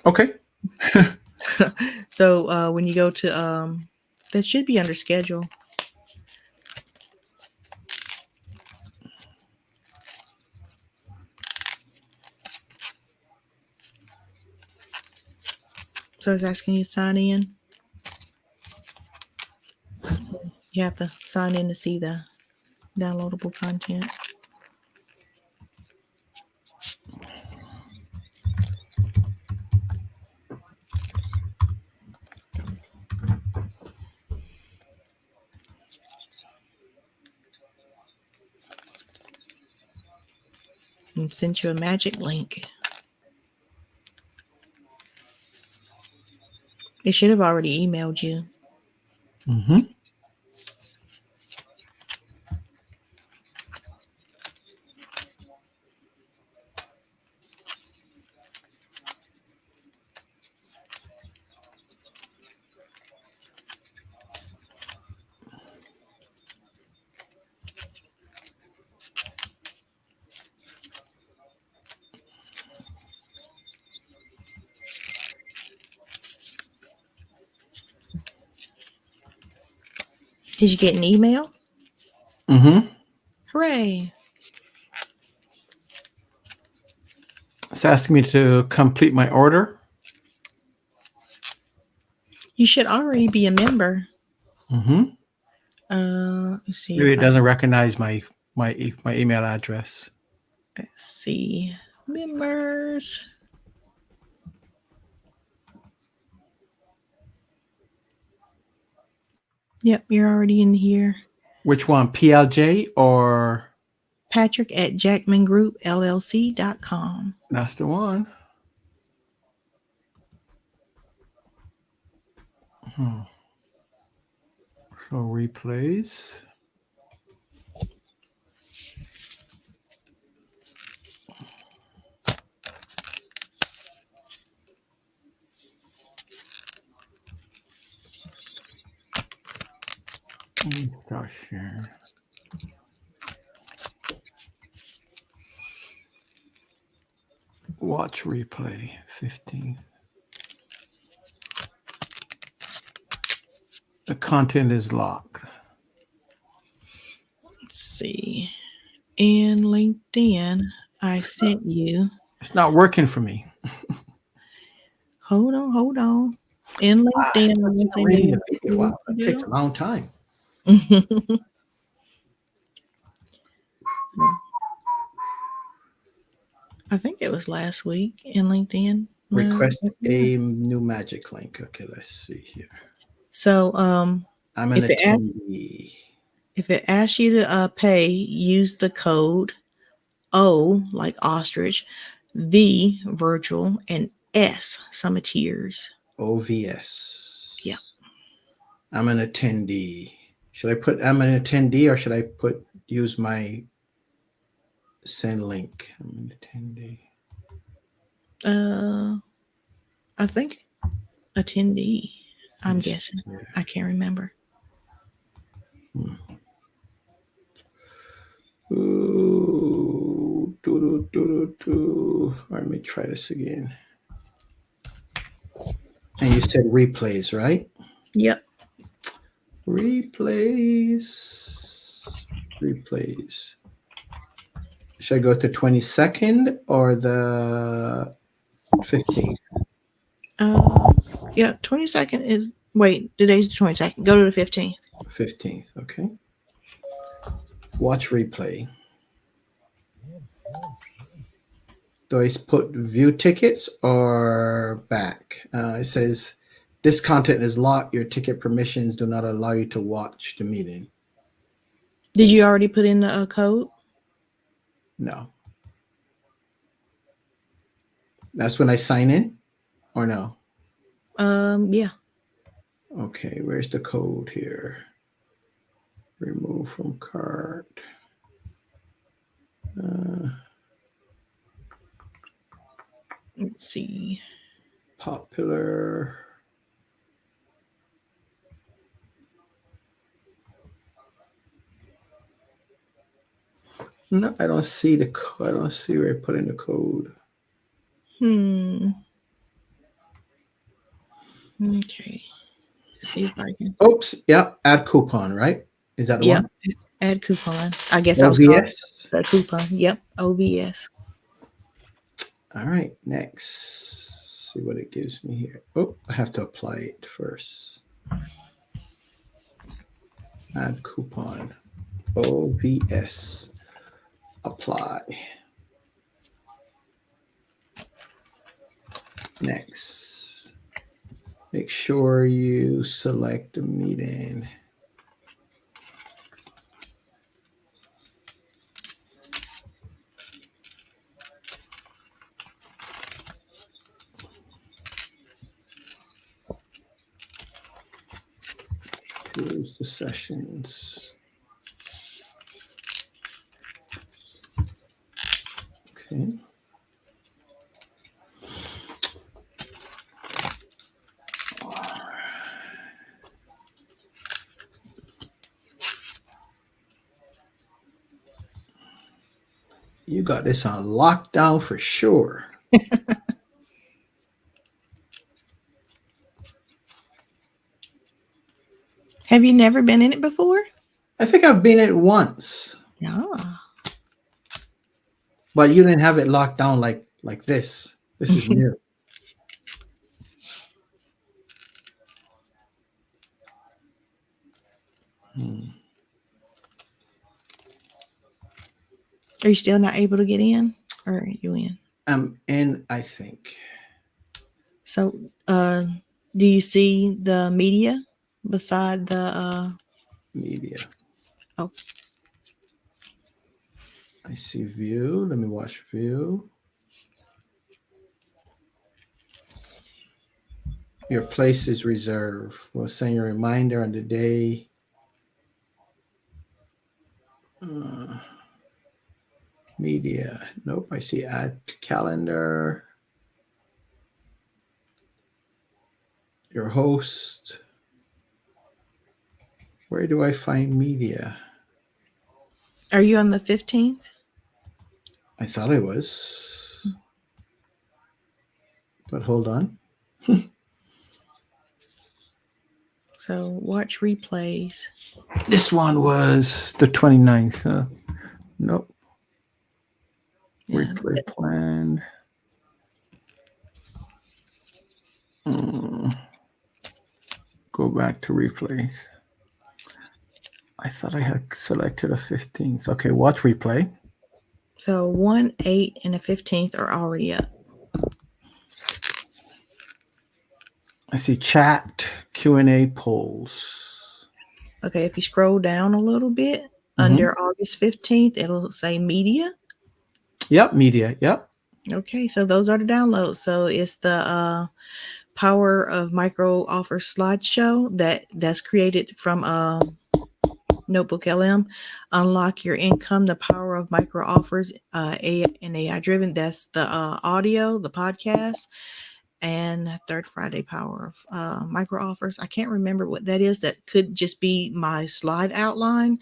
Okay. So when you go to that should be under schedule. So it's asking you to sign in. You have to sign in to see the downloadable content. And send you a magic link. It should have already emailed you. Mm-hmm. Did you get an email? Mm-hmm. Hooray. It's asking me to complete my order. You should already be a member. Mm-hmm. Let's see Maybe if it doesn't recognize my email address. let's see. Members. Yep, you're already in here. Which one, PLJ or? Patrick at jackmangroupllc.com. That's the one. So replays. Start sharing. Watch replay 15. The content is locked. Let's see. In LinkedIn, I sent you. It's not working for me. Hold on. In LinkedIn, I'm gonna send Reading you the video. Wow, that takes a long time. I think it was last week in LinkedIn. Request a new magic link. Okay, let's see here. So, I'm an if it attendee. if it asks you to pay, use the code O like ostrich, V virtual, and S Summiteers. OVS. Yeah. I'm an attendee. Should I put I'm an attendee or should I put use my send link? I'm an attendee. I think attendee. I'm Yes, guessing. yeah. I can't remember. Ooh, Let me try this again. And you said replays, right? Yep. Replays. Should I go to 22nd or the 15th? Yeah, 22nd is today's the 22nd. Go to the 15th. 15th, okay. Watch replay. Do I put view tickets or back? It says this content is locked. Your ticket permissions do not allow you to watch the meeting. Did you already put in the code? No. That's when I sign in or no? Yeah. Okay, where's the code here? Remove from cart. Let's see. Popular. No, I don't see the code. I don't see where I put in the code. Okay. See if I can. Oops. Yeah. Add coupon, right? Is that the Yep. one? Add coupon. I guess I was calling OVS. the coupon. Yep. OVS. All right. Next. See what it gives me here. Oh, I have to apply it first. Add coupon. OVS. Apply. Next. Make sure you select the meeting. Cruise the sessions. Okay. You got this on lockdown for sure. Have you never been in it before? I think I've been in it once, No. but you didn't have it locked down like this. This is new. Are you still not able to get in? Or are you in? I'm in, I think. So do you see the media beside the Media. oh, I see view. Let me watch view. Your place is reserved. We'll send you a reminder on the day. Media. Nope. I see add calendar. Your host. Where do I find media? are you on the 15th? I thought I was. But hold on. So watch replays. This one was the 29th. Nope. Yeah. Replay planned. Go back to replays. I thought I had selected a 15th. Okay, watch replay. So 1, 8, and the 15th are already up. I see chat, Q&A polls. Okay, if you scroll down a little bit under August 15th, it'll say media. Yep, media. Yep. Okay, so those are the downloads. So it's the Power of Micro Offers slideshow that's created from Notebook LM. Unlock your income, the power of micro offers, AI and AI driven. That's the audio, the podcast, and Third Friday Power of Micro Offers. I can't remember what that is. That could just be my slide outline.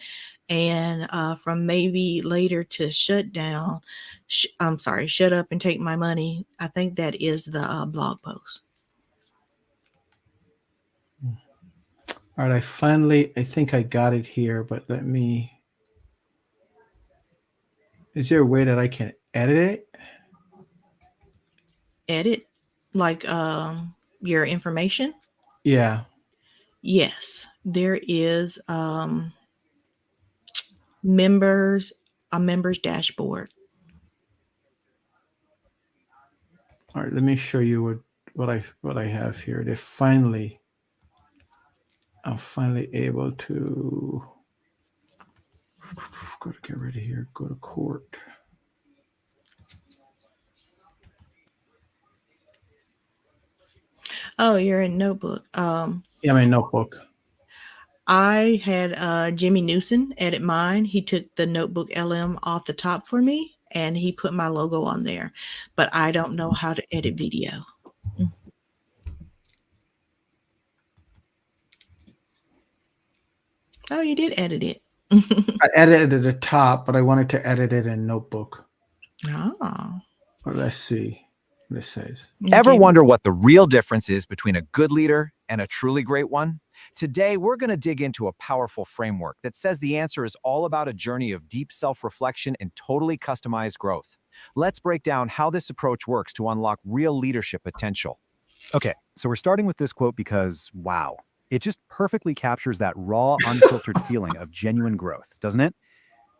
And from maybe later to shut down, shut up and take my money. I think that is the blog post. All right, I think I got it here, but let me. Is there a way that I can edit it? Edit, like your information. Yeah. Yes, there is members a members dashboard. All right, let me show you what I have here. I'm finally able to go to get rid of here. Go to court. Oh, you're in Notebook. Yeah, my notebook. I had Jimmy Newsom edit mine. He took the Notebook LM off the top for me, and he put my logo on there. But I don't know how to edit video. Oh, you did edit it. I edited the top, but I wanted to edit it in notebook. Oh. But let's see what it says. Ever wonder what the real difference is between a good leader and a truly great one? Today, we're going to dig into a powerful framework that says the answer is all about a journey of deep self-reflection and totally customized growth. Let's break down how this approach works to unlock real leadership potential. Okay, so we're starting with this quote because, wow, it just perfectly captures that raw, unfiltered feeling of genuine growth, doesn't it?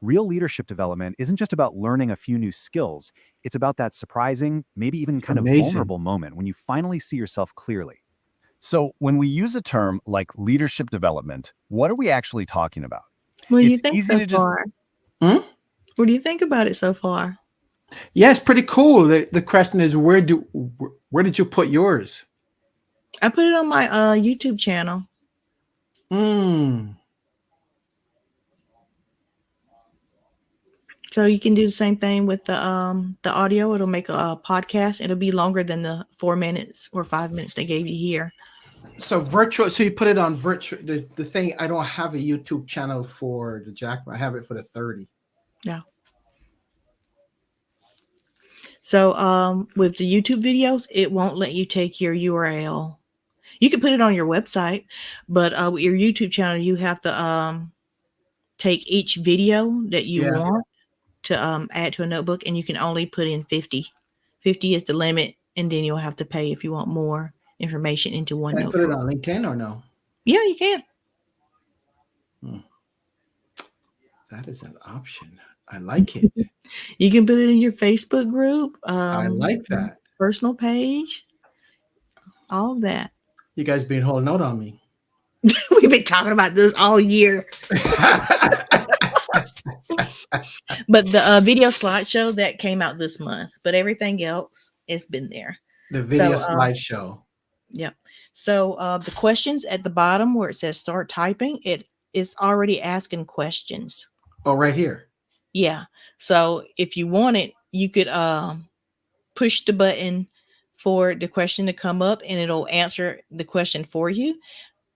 Real leadership development isn't just about learning a few new skills. It's about that surprising, maybe even kind of vulnerable moment when you finally see yourself clearly. So when we use a term like leadership development, what are we actually talking about? What do you It's think easy so to just- far? What do you think about it so far? Yeah, it's pretty cool. The question is, where did you put yours? I put it on my YouTube channel. Mm. So you can do the same thing with the audio. It'll make a podcast. It'll be longer than the 4 minutes or 5 minutes they gave you here. So virtual. So you put it on virtual. The thing. I don't have a YouTube channel for the Jack. I have it for the 30. Yeah. So with the YouTube videos, it won't let you take your URL. You can put it on your website, but with your YouTube channel, you have to take each video that you Yeah. want to add to a notebook, and you can only put in 50. 50 is the limit, and then you'll have to pay if you want more information into one Can I put it notebook. on LinkedIn or no? Yeah, you can. That is an option. I like it. You can put it in your Facebook group, I like that. personal page, all of that. You guys been holding out on me. We've been talking about this all year. But the video slideshow that came out this month, but everything else has been there. The video So, slideshow. Yep. So the questions at the bottom where it says start typing, it is already asking questions. Oh, right here. Yeah. So if you want it, you could push the button for the question to come up and it'll answer the question for you.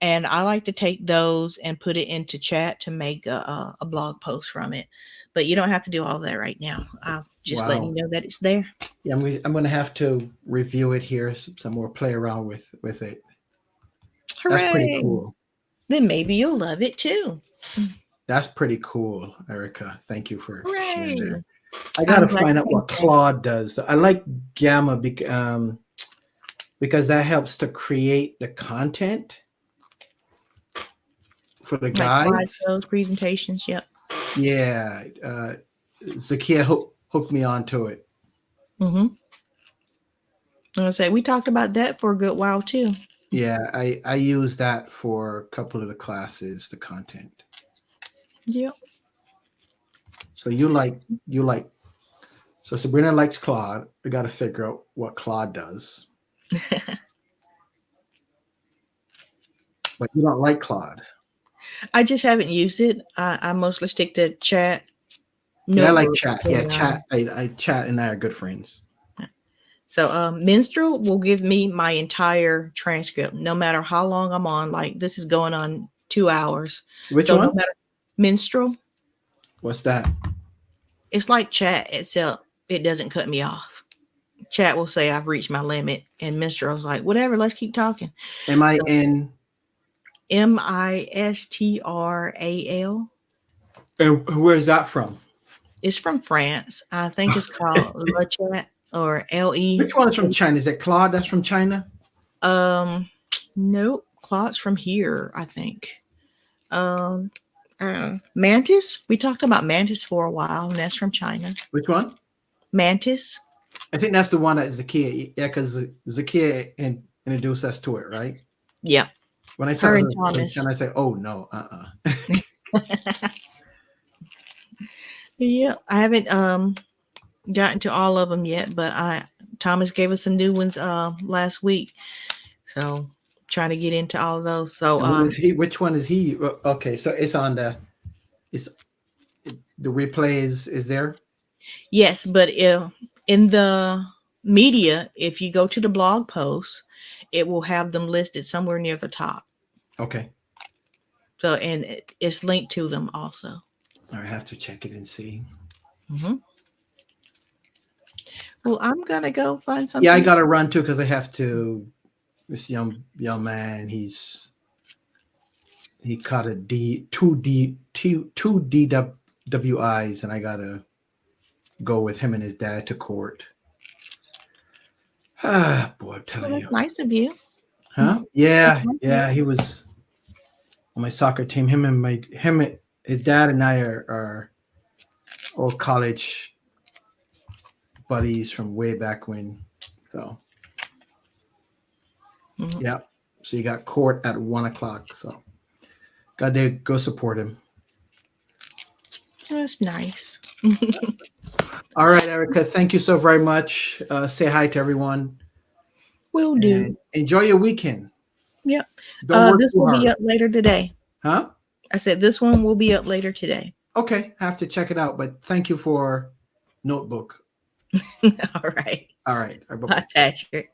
And I like to take those and put it into chat to make a blog post from it. But you don't have to do all that right now. I'll just let you Wow. know that it's there. Yeah, I'm going to have to review it here. Some more play around with it. Hooray! That's pretty cool. Then maybe you'll love it too. That's pretty cool, Erica. Thank you for sharing Hooray! that. I got to I'm glad find you out what think so. Claude does. I like Gamma because that helps to create the content for the Like guides. slideshows, presentations. Yep. Yeah. Zakia hooked me onto it. Mm-hmm. I'm gonna say we talked about that for a good while too. Yeah, I use that for a couple of the classes, the content. Yep. So you like so Sabrina likes Claude. We got to figure out what Claude does. But you don't like Claude. I just haven't used it. I mostly stick to chat. Yeah, I like notebook, chat. Yeah, and, chat. I chat and I are good friends. So Minstrel will give me my entire transcript, no matter how long I'm on. Like this is going on 2 hours. Which So one? no matter Minstrel, What's that? it's like chat, except it doesn't cut me off. Chat will say I've reached my limit, and Minstrel's like, whatever, let's keep talking. MIN. Mistral. And where's that from? It's from France. I think it's called Le Chat or LE. Which one is from China? Is it Claude that's from China? Nope. Claude's from here, I think. Mantis. We talked about Mantis for a while, and that's from China. Which one? Mantis. I think that's the one that Zakia. Yeah, because Zakia introduced us to it, right? Yeah. When I saw Her it, and Thomas. and I said, "Oh no, Yeah, I haven't gotten to all of them yet, but Thomas gave us some new ones last week, so trying to get into all of those. So who is he? Which one is he? Okay, so it's on the replay is there. yes, but in the media, if you go to the blog post, it will have them listed somewhere near the top. Okay, So and it's linked to them also. I have to check it and see. Mm-hmm. Well, I'm gonna go find something. Yeah, I gotta run too because I have to. This young man, he caught two DWIs, and I gotta go with him and his dad to court. Ah, boy, I'm telling That's you. nice of you. Huh? Yeah, he was on my soccer team. His dad and I are old college buddies from way back when. So yeah. So you got court at 1:00. So gotta go support him. That's nice. All right, Erica. Thank you so very much. Say hi to everyone. Will do. And enjoy your weekend. Yep. Don't work This too will hard. be up later today. Huh? I said this one will be up later today. Okay, I have to check it out. But thank you for notebook. All right. All right. Bye, Patrick.